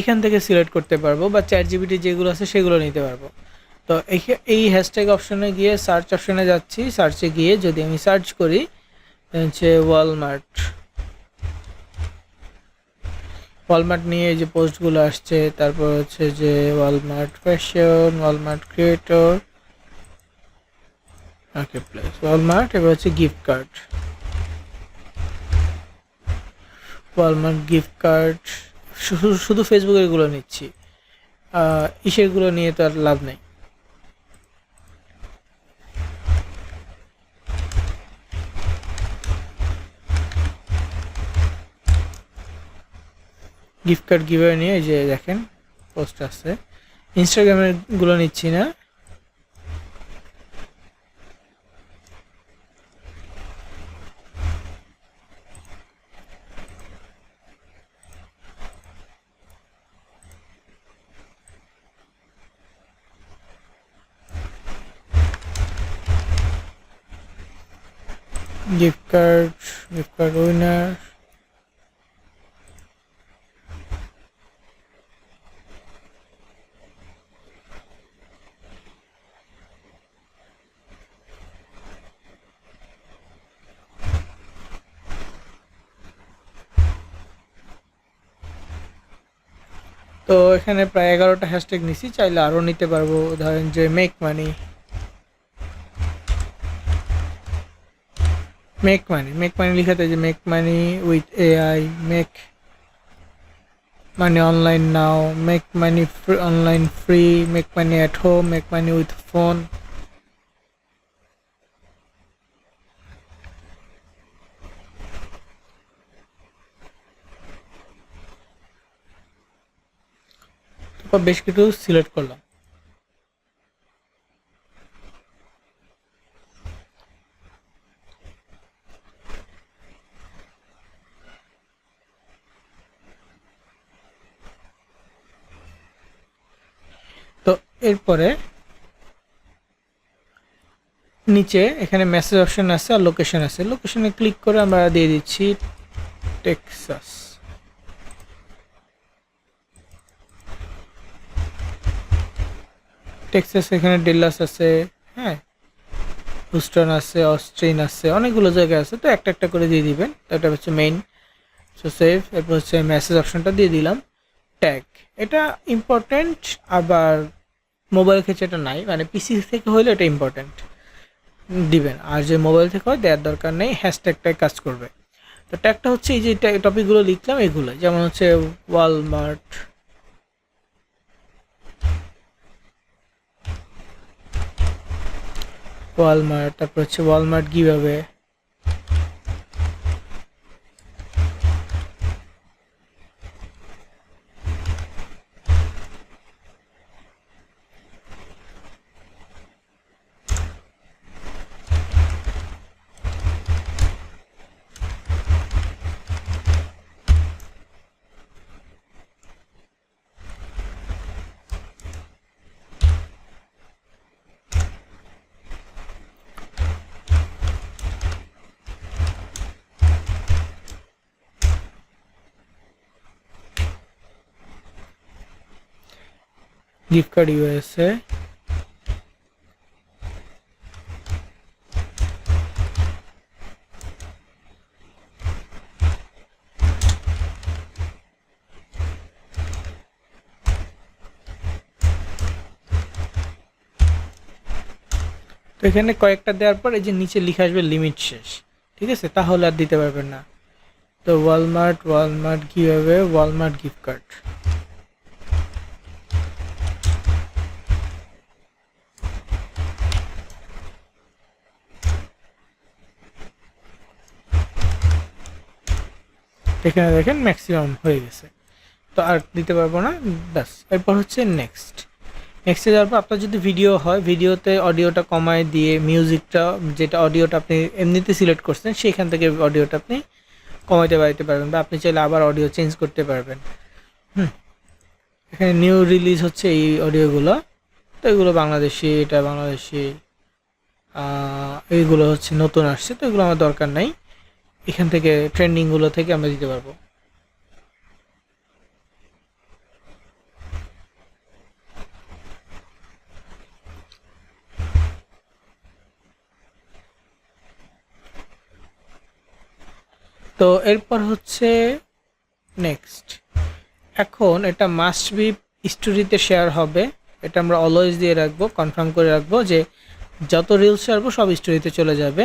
এখান থেকে সিলেক্ট করতে পারবো, বা চ্যাট জিপিটি যেগুলো আছে সেগুলো নিতে পারবো। তো এই হ্যাশট্যাগ অপশনে গিয়ে সার্চ অপশনে যাচ্ছি, সার্চে গিয়ে যদি আমি সার্চ করি হচ্ছে ওয়ালমার্ট, ওয়ালমার্ট নিয়ে এই যে পোস্টগুলো আসছে, তারপর হচ্ছে যে Walmart fashion, Walmart creator, marketplace, Walmart, এবার হচ্ছে gift card, Walmart gift card. শুধু ফেসবুকের গুলো নিচ্ছি, ইসেরগুলো নিয়ে তো আর লাভ নেই। গিফট কার্ড গিভওয়ে নিয়ে এই যে দেখেন পোস্ট আছে। ইনস্টাগ্রামের গুলো নিচ্ছি না। গিফট কার্ড উইনার, তো এখানে প্রায় 11টা হ্যাশট্যাগ নিছি, চাইলে আরও নিতে পারবো। ধরেন যে মেক মানি, মেক মানি লিখাতে যে make money with AI, make money online now, make money online free, make money at home, make money with phone. বেশ কিছু সিলেক্ট করলাম। তো এরপরে নিচে এখানে মেসেজ অপশন আছে আর লোকেশন আছে, লোকেশনে ক্লিক করে আমরা দিয়ে দিচ্ছি টেক্সাস। টেক্সাস এখানে ডেলাস আছে, হ্যাঁ, হুস্টন আছে, অস্ট্রিন আছে, অনেকগুলো জায়গায় আছে, তো একটা একটা করে দিয়ে দিবেন। তো এটা হচ্ছে মেইন। সো সেভ, এরপর হচ্ছে মেসেজ অপশনটা দিয়ে দিলাম। ট্যাগ, এটা ইম্পর্টেন্ট, আবার মোবাইল ক্ষেত্রে এটা নাই, মানে পিসি থেকে হলে এটা ইম্পর্টেন্ট দিবেন, আর যে মোবাইল থেকে হয় দেওয়ার দরকার নেই, হ্যাশট্যাগটাই কাজ করবে। তো ট্যাগটা হচ্ছে এই যে টপিকগুলো লিখলাম এগুলো, যেমন হচ্ছে ওয়ালমার্ট, তারপর হচ্ছে Walmart giveaway, gift card USA, তো এখানে কয়েকটা দেওয়ার পর এই যে নিচে লিখে আসবে লিমিট শেষ, ঠিক আছে, তাহলে আর দিতে পারবেন না। তো Walmart giveaway, Walmart gift card, এখানে দেখেন ম্যাক্সিমাম হয়ে গেছে, তো আর দিতে পারবো না, ব্যাস। এরপর হচ্ছে নেক্সটে যাওয়ার পর আপনার যদি ভিডিও হয়, ভিডিওতে অডিওটা কমায় দিয়ে মিউজিকটা, যেটা অডিওটা আপনি এমনিতে সিলেক্ট করছেন সেখান থেকে অডিওটা আপনি কমাইতে বাড়াইতে পারবেন, বা আপনি চাইলে আবার অডিও চেঞ্জ করতে পারবেন। এখানে নিউ রিলিজ হচ্ছে এই অডিওগুলো, তো এগুলো বাংলাদেশি, এটা বাংলাদেশি, এইগুলো হচ্ছে নতুন আসছে, তো এগুলো আমার দরকার নাই, এখান থেকে ট্রেন্ডিংগুলো থেকে আমরা দিতে পারবো। তো এরপর হচ্ছে নেক্সট, এখন এটা মাস্ট বি স্টোরিতে শেয়ার হবে, এটা আমরা অলওয়েজ দিয়ে রাখবো, কনফার্ম করে রাখবো যে যত রিলস ছাড়বো সব স্টোরিতে চলে যাবে।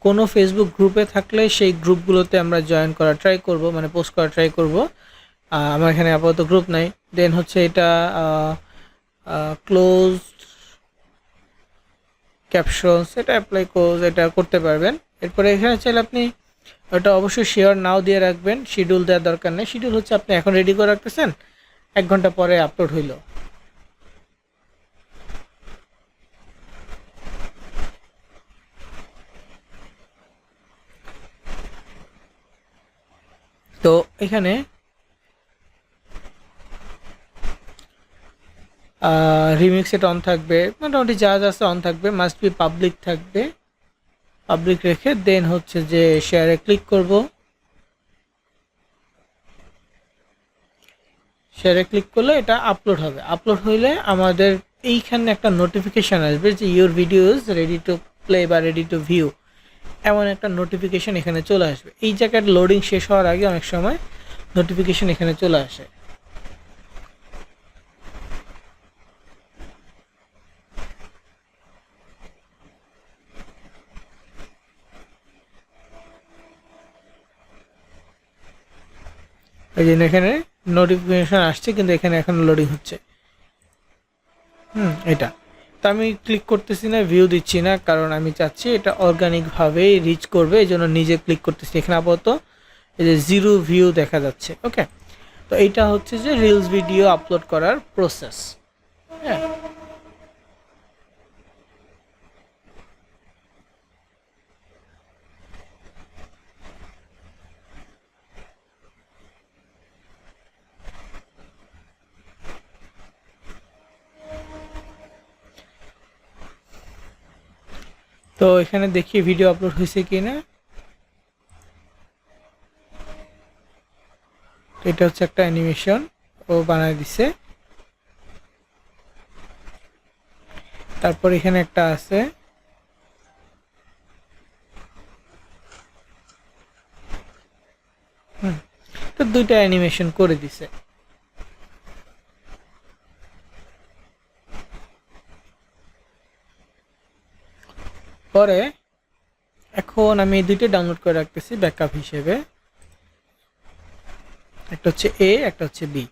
কোনো ফেসবুক গ্রুপে থাকলে সেই গ্রুপগুলোতে আমরা জয়েন করা ট্রাই করব, মানে পোস্ট করা ট্রাই করব। আমার এখানে আপাতত গ্রুপ নাই। দেন হচ্ছে এটা ক্লোজ ক্যাপশনস, এটা অ্যাপ্লাই ক্লোজ, এটা করতে পারবেন। এরপরে এখানে চাইলে আপনি ওটা অবশ্যই শেয়ার নাও দিয়ে রাখবেন, শিডিউল দেওয়ার দরকার নেই। শিডিউল হচ্ছে আপনি এখন রেডি করে রাখতেছেন, 1 ঘন্টা পরে আপলোড হইল। তো এখানে রিমিক্স এটা অন থাকবে, মোটামুটি যা যা আছে অন থাকবে, মাস্ট বি পাবলিক থাকবে, পাবলিক রেখে দেন হচ্ছে যে শেয়ারে ক্লিক করব। শেয়ারে ক্লিক করলে এটা আপলোড হবে, আপলোড হইলে আমাদের এইখানে একটা নোটিফিকেশান আসবে যে your video is ready to play বা রেডি টু ভিউ, এমন একটা নোটিফিকেশান এখানে চলে আসবে। এই জায়গায় লোডিং শেষ হওয়ার আগে অনেক সময় নোটিফিকেশান এখানে চলে আসে। এই জন্য এখানে নোটিফিকেশান আসছে, কিন্তু এখানে এখন লোডিং হচ্ছে। এটা তো আমি ক্লিক করতেছি না, ভিউ দিচ্ছি না, কারণ আমি চাচ্ছি এটা অর্গানিকভাবেই রিচ করবে, এই জন্য নিজে ক্লিক করতেছি। এখানে আপাতত এই যে 0 ভিউ দেখা যাচ্ছে। ওকে, তো এইটা হচ্ছে যে রিলস ভিডিও আপলোড করার প্রসেস। হ্যাঁ, তো এখানে দেখি ভিডিও আপলোড হয়েছে কিনা। এটা হচ্ছে একটা অ্যানিমেশন ও বানায় দিছে। তারপর এখানে একটা আছে, তো 2টা অ্যানিমেশন করে দিছে। পরে এখন আমি 2টা ডাউনলোড করে রাখতেছি ব্যাকআপ হিসেবে। একটা হচ্ছে এ, একটা হচ্ছে বি।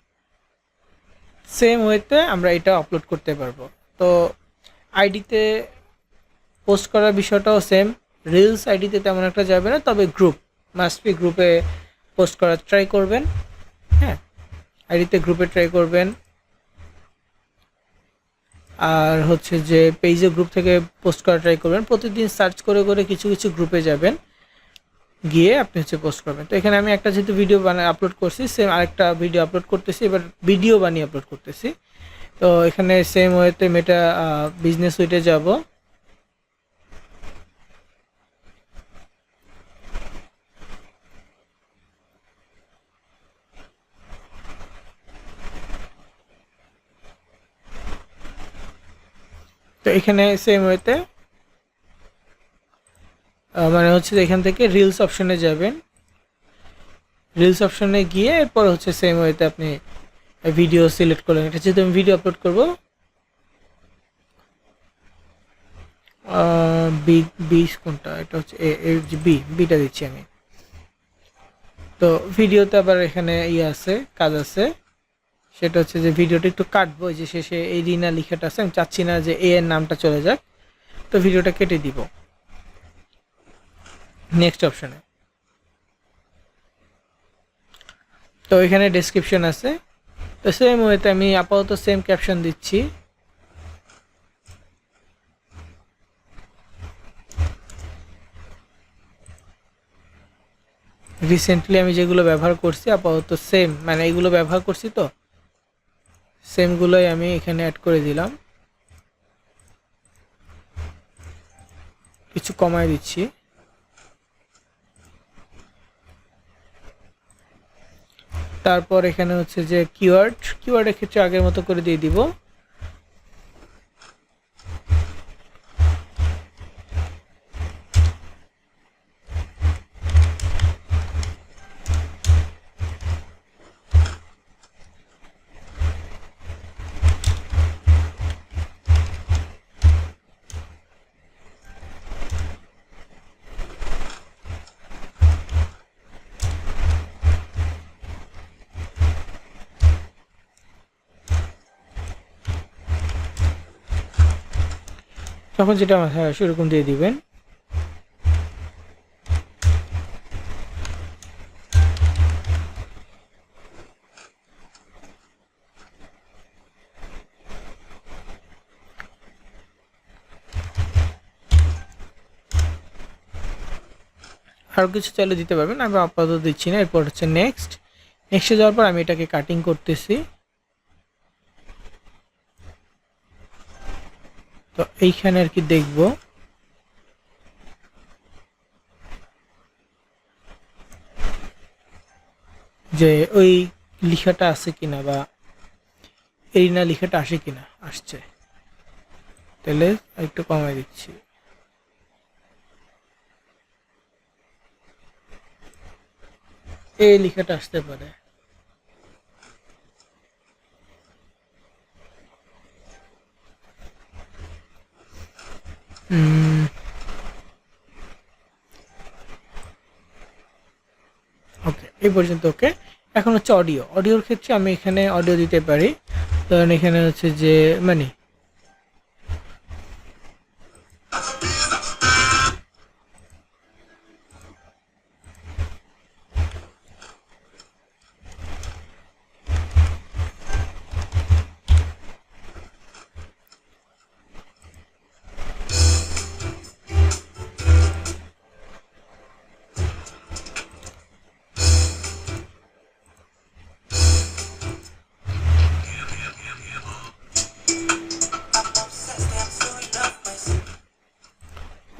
সেম ওয়েতে আমরা এটা আপলোড করতে পারবো। তো আইডিতে পোস্ট করার বিষয়টাও সেম। রিলস আইডিতে তেমন একটা যাবে না, তবে গ্রুপ মাস্ট বি, গ্রুপে পোস্ট করার ট্রাই করবেন। হ্যাঁ, আইডিতে গ্রুপে ট্রাই করবেন। আর হচ্ছে যে পেজে গ্রুপ থেকে পোস্ট করা ট্রাই করবেন। প্রতিদিন সার্চ করে করে কিছু কিছু গ্রুপে যাবেন, গিয়ে আপনি হচ্ছে পোস্ট করবেন। তো এখানে আমি একটা যেহেতু ভিডিও বানিয়ে আপলোড করছি, সেম আরেকটা ভিডিও আপলোড করতেছি, এবার ভিডিও বানিয়ে আপলোড করতেছি। তো এখানে সেম ওয়েতে মেটা বিজনেস সুইটে যাব। তো এখানে সেম ওয়েতে মানে হচ্ছে এখান থেকে রিলস অপশনে যাবেন। রিলস অপশনে গিয়ে এরপর হচ্ছে সেম ওয়েতে আপনি ভিডিও সিলেক্ট করলেন। এটা যেহেতু আমি ভিডিও আপলোড করবো, বি বি কোনটা, এটা হচ্ছে বিটা দিচ্ছি আমি। তো ভিডিওতে আবার এখানে আছে, কাজ আছে। সেটা হচ্ছে যে ভিডিওটা একটু কাটবো, যে শেষে এই রিনা লেখাটা আছে, আমি চাচ্ছি না যে এ এর নামটা চলে যাক, তো ভিডিওটা কেটে দিব। নেক্সট অপশনে তো এখানে ডেসক্রিপশন আছে। তো সেম ওয়েতে আমি আপাতত সেম ক্যাপশন দিচ্ছি। রিসেন্টলি আমি যেগুলো ব্যবহার করছি আপাতত সেম, মানে এগুলো ব্যবহার করছি, তো সেমগুলোই আমি এখানে অ্যাড করে দিলাম। কিছু কমায় দিচ্ছি। তারপর এখানে হচ্ছে যে কিওয়ার্ডের ক্ষেত্রে আগের মতো করে দিয়ে দিব। তখন যেটা মাথায় আসে ওরকম দিয়ে দিবেন। আরও কিছু চাইলে দিতে পারবেন, আমি আপাতত দিচ্ছি না। এরপর হচ্ছে নেক্সটে যাওয়ার পর আমি এটাকে কাটিং করতেছি। তো এইখানে আর কি দেখব যে ওই লেখাটা আছে কিনা, বা এরিনা লেখাটা আসে কিনা। আসছে, তাহলে একটু কমাই দিচ্ছি। এই লেখাটা আসতে পারে। ওকে, এই পর্যন্ত ওকে। এখন হচ্ছে অডিওর ক্ষেত্রে আমি এখানে অডিও দিতে পারি। ধরেন এখানে হচ্ছে যে মানে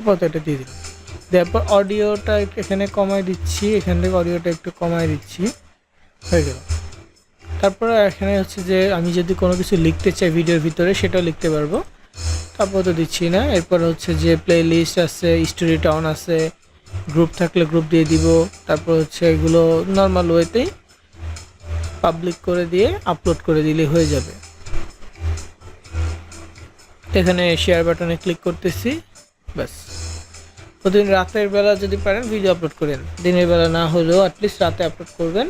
আপাতত এটা দিয়ে দিলাম। তারপর অডিওটা এখানে কমাই দিচ্ছি, এখান থেকে অডিওটা একটু কমাই দিচ্ছি, হয়ে গেল। তারপরে এখানে হচ্ছে যে আমি যদি কোনো কিছু লিখতে চাই ভিডিওর ভিতরে, সেটাও লিখতে পারবো। তারপর তো দিচ্ছি না। এরপর হচ্ছে যে প্লে লিস্ট আছে, স্টোরি টাউন আছে, গ্রুপ থাকলে গ্রুপ দিয়ে দিব। তারপর হচ্ছে এগুলো নর্মাল ওয়েতেই পাবলিক করে দিয়ে আপলোড করে দিলে হয়ে যাবে। এখানে শেয়ার বাটনে ক্লিক করতেছি, ব্যাস। প্রতিদিন রাতের বেলা যদি পারেন ভিডিও আপলোড করেন, দিনের বেলা না হলেও অ্যাটলিস্ট রাতে আপলোড করবেন।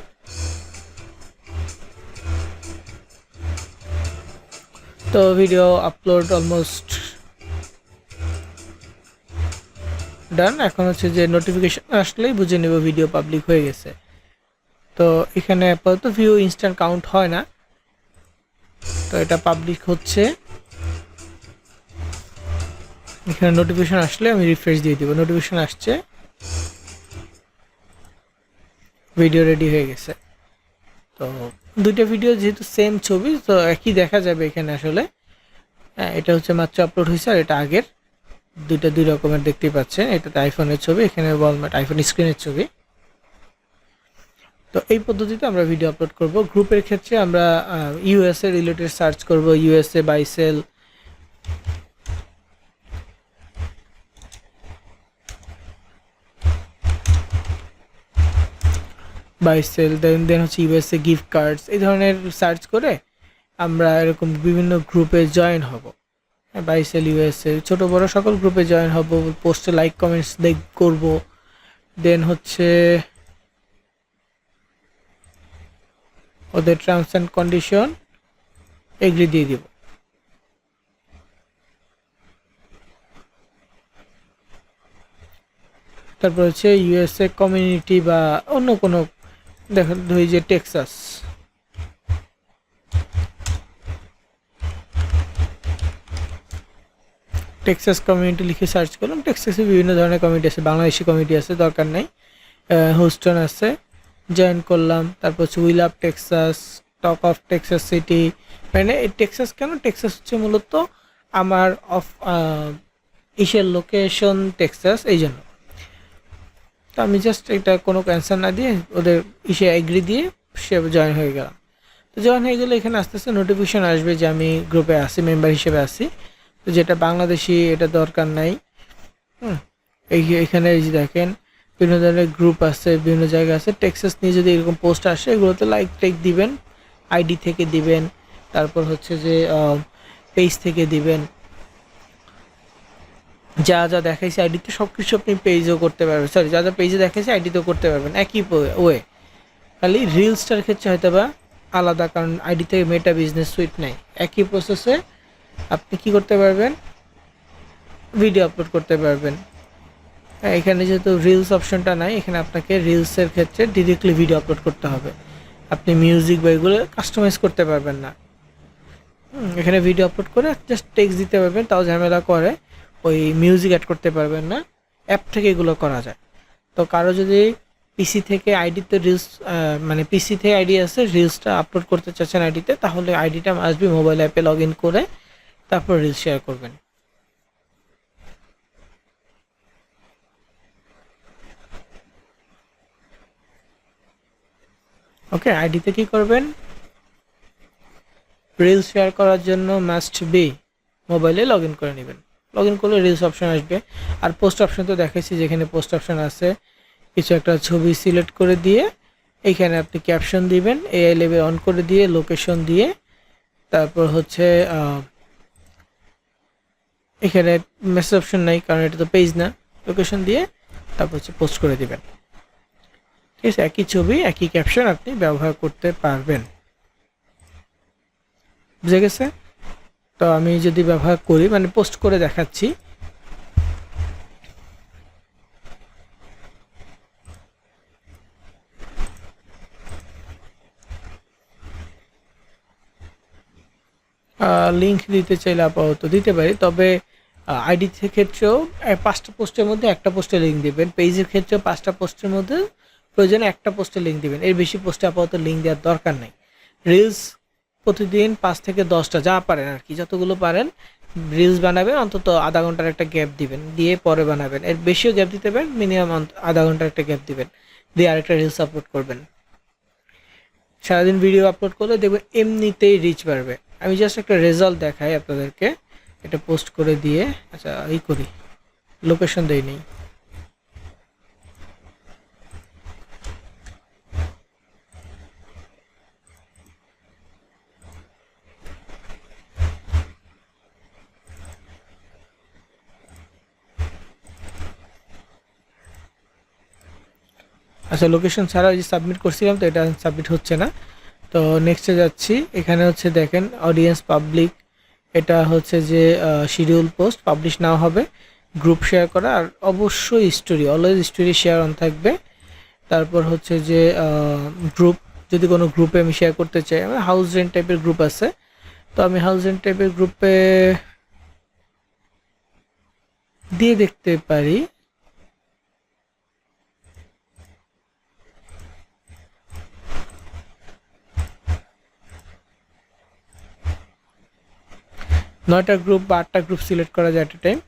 তো ভিডিও আপলোড অলমোস্ট ডান। এখন হচ্ছে যে নোটিফিকেশন আসলেই বুঝে নেব ভিডিও পাবলিক হয়ে গেছে। তো এখানে আপাতত ভিউ ইনস্ট্যান্ট কাউন্ট হয় না, তো এটা পাবলিক হচ্ছে। এখানে নোটিফিকেশন আসলে আমি রিফ্রেশ দিয়ে দিব, নোটিফিকেশন আসছে, ভিডিও রেডি হয়ে গেছে। তো দুইটা ভিডিও যেহেতু সেম ছবি, তো একই দেখা যাবে এখানে আসলে। হ্যাঁ, এটা হচ্ছে মাত্র আপলোড হয়েছে আর এটা আগের, দুইটা দুই রকমের দেখতেই পাচ্ছেন। এটাতে আইফোনের ছবি, এখানে ওয়ালমার্ট আইফোন স্ক্রিনের ছবি। তো এই পদ্ধতিতে আমরা ভিডিও আপলোড করব। গ্রুপের ক্ষেত্রে আমরা ইউএসএ রিলেটেড সার্চ করব, ইউএসএ বাইসেল, দেন হচ্ছে ইউএসএ গিফট কার্ডস, এই ধরনের সার্চ করে আমরা এরকম বিভিন্ন গ্রুপে জয়েন হব। বাইসেল ইউএসএ ছোট বড় সকল গ্রুপে জয়েন হব, পোস্টে লাইক কমেন্টস করব, দেন হচ্ছে ওদের টার্মস অ্যান্ড কন্ডিশন এগ্রি দিয়ে দিব। তারপর হচ্ছে ইউএসএ কমিউনিটি বা অন্য কোনো, দেখেন ধরি যে টেক্সাস, কমিউনিটি লিখে সার্চ করলাম। টেক্সাসে বিভিন্ন ধরনের কমিউনিটি আছে, বাংলাদেশি কমিউনিটি আছে, দরকার নেই। হোস্টন আছে, জয়েন করলাম। তারপর হচ্ছে we love Texas, talk of Texas city. মানে এই টেক্সাস কেন, টেক্সাস হচ্ছে মূলত আমার ইসের লোকেশন টেক্সাস, এই জন্য। তো আমি জাস্ট এটা কোনো ক্যান্সার না দিয়ে ওদের ইসে এগ্রি দিয়ে সে জয়েন হয়ে গেলাম। তো জয়েন হয়ে গেলে এখানে আস্তে আস্তে নোটিফিকেশন আসবে যে আমি গ্রুপে আসি, মেম্বার হিসেবে আসি। তো যেটা বাংলাদেশি এটা দরকার নাই। এখানে এই যে দেখেন বিভিন্ন ধরনের গ্রুপ আছে, বিভিন্ন জায়গা আছে। টেক্সাস নিয়ে যদি এরকম পোস্ট আসে এগুলোতে লাইক টেক দিবেন, আইডি থেকে দিবেন, তারপর হচ্ছে যে পেজ থেকে দিবেন। যা যা দেখাইছে আইডিতে সব কিছু আপনি পেজও করতে পারবেন, সরি যা যা পেজে দেখাইছে আইডিতেও করতে পারবেন একই ওয়ে। খালি রিলসটার ক্ষেত্রে হয়তো বা আলাদা, কারণ আইডি থেকে মেটা বিজনেস সুইট নেই। একই প্রসেসে আপনি কি করতে পারবেন, ভিডিও আপলোড করতে পারবেন। এখানে যেহেতু রিলস অপশনটা নাই, এখানে আপনাকে রিলসের ক্ষেত্রে ডিরেক্টলি ভিডিও আপলোড করতে হবে। আপনি মিউজিক বা এগুলো কাস্টমাইজ করতে পারবেন না। এখানে ভিডিও আপলোড করে জাস্ট টেক্সট দিতে পারবেন, তাও ঝামেলা করে, ওই মিউজিক অ্যাড করতে পারবেন না। অ্যাপ থেকে এগুলো করা যায়। তো কারো যদি পিসি থেকে আইডিতে রিলস, মানে পিসি থেকে আইডি আছে, রিলসটা আপলোড করতে চাচ্ছেন আইডিতে, তাহলে আইডিটা আসবে মোবাইল অ্যাপে লগ ইন করে তারপর রিলস শেয়ার করবেন। ওকে, আইডিতে কি করবেন, রিলস শেয়ার করার জন্য মাস্ট বি মোবাইলে লগ ইন করে নেবেন। লগ ইন করলে রিলস অপশন আসবে। আর পোস্ট অপশন তো দেখাইছি, যেখানে পোস্ট অপশন আছে, কিছু একটা ছবি সিলেক্ট করে দিয়ে এইখানে আপনি ক্যাপশন দিবেন, এআই লেভেল অন করে দিয়ে লোকেশন দিয়ে, তারপর হচ্ছে এখানে মেসেজ অপশন নাই কারণ এটা তো পেজ না, লোকেশন দিয়ে তারপর হচ্ছে পোস্ট করে দিবেন। ঠিক আছে, একই ছবি একই ক্যাপশন আপনি ব্যবহার করতে পারবেন। বুঝে গেছে? তো আমি যদি ব্যবহার করি, মানে পোস্ট করে দেখাচ্ছি। লিঙ্ক দিতে চাইলে আপাতত দিতে পারি, তবে আইডি ক্ষেত্রেও 5টা পোস্টের মধ্যে একটা পোস্টে লিঙ্ক দিবেন। পেজের ক্ষেত্রেও 5টা পোস্টের মধ্যে প্রয়োজনে একটা পোস্টে লিঙ্ক দিবেন, এর বেশি পোস্টে আপাতত লিঙ্ক দেওয়ার দরকার নেই। রিলস প্রতিদিন 5 থেকে 10টা যা পারেন আর কি, যতগুলো পারেন রিলস বানাবেন, অন্তত আধা ঘন্টার একটা গ্যাপ দিবেন, দিয়ে পরে বানাবেন। এর বেশিও গ্যাপ দিতে পারেন, মিনিমাম আধা ঘন্টার একটা গ্যাপ দিবেন, দিয়ে আরেকটা রিলস আপলোড করবেন। সারাদিন ভিডিও আপলোড করলে দেখবেন এমনিতেই রিচ বাড়বে। আমি জাস্ট একটা রেজাল্ট দেখাই আপনাদেরকে, এটা পোস্ট করে দিয়ে, আচ্ছা এই করি, লোকেশন দেই নেই। আচ্ছা, লোকেশন ছাড়া যে সাবমিট করছিলাম, তো এটা সাবমিট হচ্ছে না। তো নেক্সটে যাচ্ছি, এখানে হচ্ছে দেখেন অডিয়েন্স পাবলিক, এটা হচ্ছে যে শিডিউল পোস্ট পাবলিশ নাও হবে, গ্রুপ শেয়ার করা, আর অবশ্যই story, always story share on থাকবে। তারপর হচ্ছে যে গ্রুপ, যদি কোনো গ্রুপে আমি শেয়ার করতে চাই, আমার হাউস রেন্ট টাইপের গ্রুপ আছে, তো আমি হাউস রেন্ট টাইপের গ্রুপে দিয়ে দেখতে পারি। নয়টা গ্রুপ বা 8টা গ্রুপ সিলেক্ট করা যায় এট এ টাইম।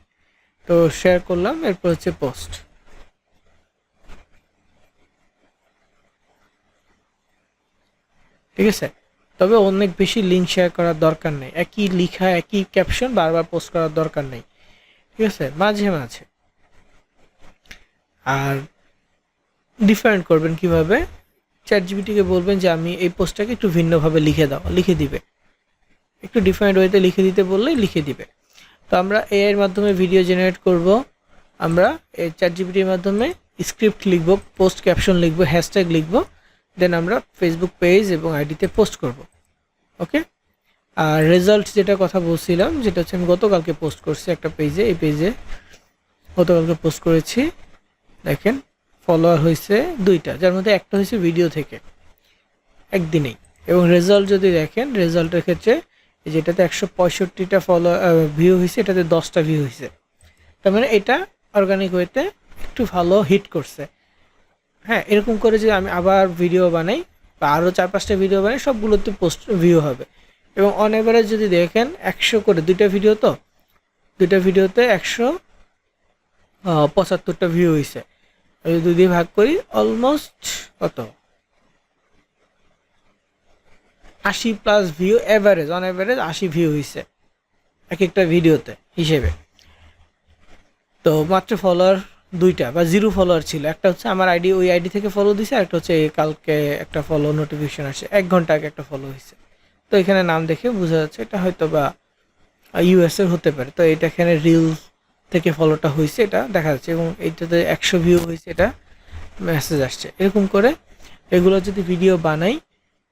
তো শেয়ার করলাম, এরপর হচ্ছে পোস্ট। ঠিক আছে, তবে অনেক বেশি লিঙ্ক শেয়ার করার দরকার নেই, একই লিখা একই ক্যাপশন বারবার পোস্ট করার দরকার নেই। ঠিক আছে, মাঝে মাঝে। আর ডিফারেন্ট করবেন কিভাবে, চ্যাট জিপিটিকে বলবেন যে আমি এই পোস্টটাকে একটু ভিন্নভাবে লিখে দাও, লিখে দিবে। একটু ডিফারেন্ট ওয়েতে লিখে দিতে বললেই লিখে দিবে। তো আমরা এআই এর মাধ্যমে ভিডিও জেনারেট করব, আমরা এই চ্যাট জিপিটির মাধ্যমে স্ক্রিপ্ট লিখব, পোস্ট ক্যাপশন লিখব, হ্যাশট্যাগ লিখব, দেন আমরা ফেসবুক পেজ এবং আইডিতে পোস্ট করব। ওকে, আর রেজাল্ট যেটা কথা বলছিলাম, যেটা হচ্ছে আমি গতকালকে পোস্ট করছি একটা পেজে, এই পেজে গতকালকে পোস্ট করেছি। দেখেন ফলোয়ার হয়েছে 2টা, যার মধ্যে একটা হয়েছে ভিডিও থেকে একদিনেই। এবং রেজাল্ট যদি দেখেন, রেজাল্টের ক্ষেত্রে যেটাতে 165টা ভিউ হয়েছে, এটাতে 10টা ভিউ হয়েছে। তার মানে এটা অর্গানিক ওয়েতে একটু ভালো হিট করছে। হ্যাঁ, এরকম করে যদি আমি আবার ভিডিও বানাই বা আরও 4-5টা ভিডিও বানাই, সবগুলোতে পোস্ট ভিউ হবে। এবং অন এভারেজ যদি দেখেন 100 করে, 2টা ভিডিও তো, 2টা ভিডিওতে 175টা ভিউ হয়েছে। আমি 2 দিয়ে ভাগ করি, অলমোস্ট কত, 80+ view average, on average 80 view হয়েছে এক একটা ভিডিওতে হিসেবে। তো মাত্র ফলোয়ার 2টা বা 0 ফলোয়ার ছিল, একটা হচ্ছে আমার আইডি, ওই আইডি থেকে ফলো দিছে, আর একটা হচ্ছে কালকে একটা ফলো নোটিফিকেশন আসে, 1 ঘন্টা আগে একটা ফলো হয়েছে। তো এখানে নাম দেখে বোঝা যাচ্ছে এটা হয়তো বা ইউএসএর হতে পারে। তো এটা এখানে রিল থেকে ফলোটা হয়েছে, এটা দেখা যাচ্ছে, এবং এইটাতে 100 ভিউ হয়েছে, এটা মেসেজ আসছে। এরকম করে এগুলো যদি ভিডিও বানাই,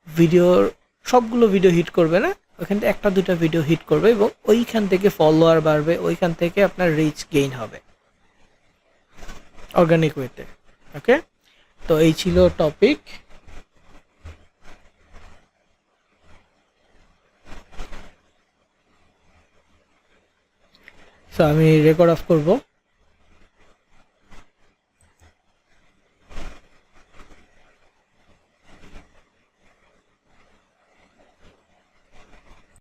ভিডিওর সবগুলো ভিডিও হিট করবে না, ওইখান থেকে 1টা 2টা ভিডিও হিট করবে, এবং ওইখান থেকে ফলোয়ার বাড়বে, ওইখান থেকে আপনার রিচ গেইন হবে অর্গানিক ওয়েতে। ওকে, তো এই ছিল টপিক। সো আমি রেকর্ড অফ করব।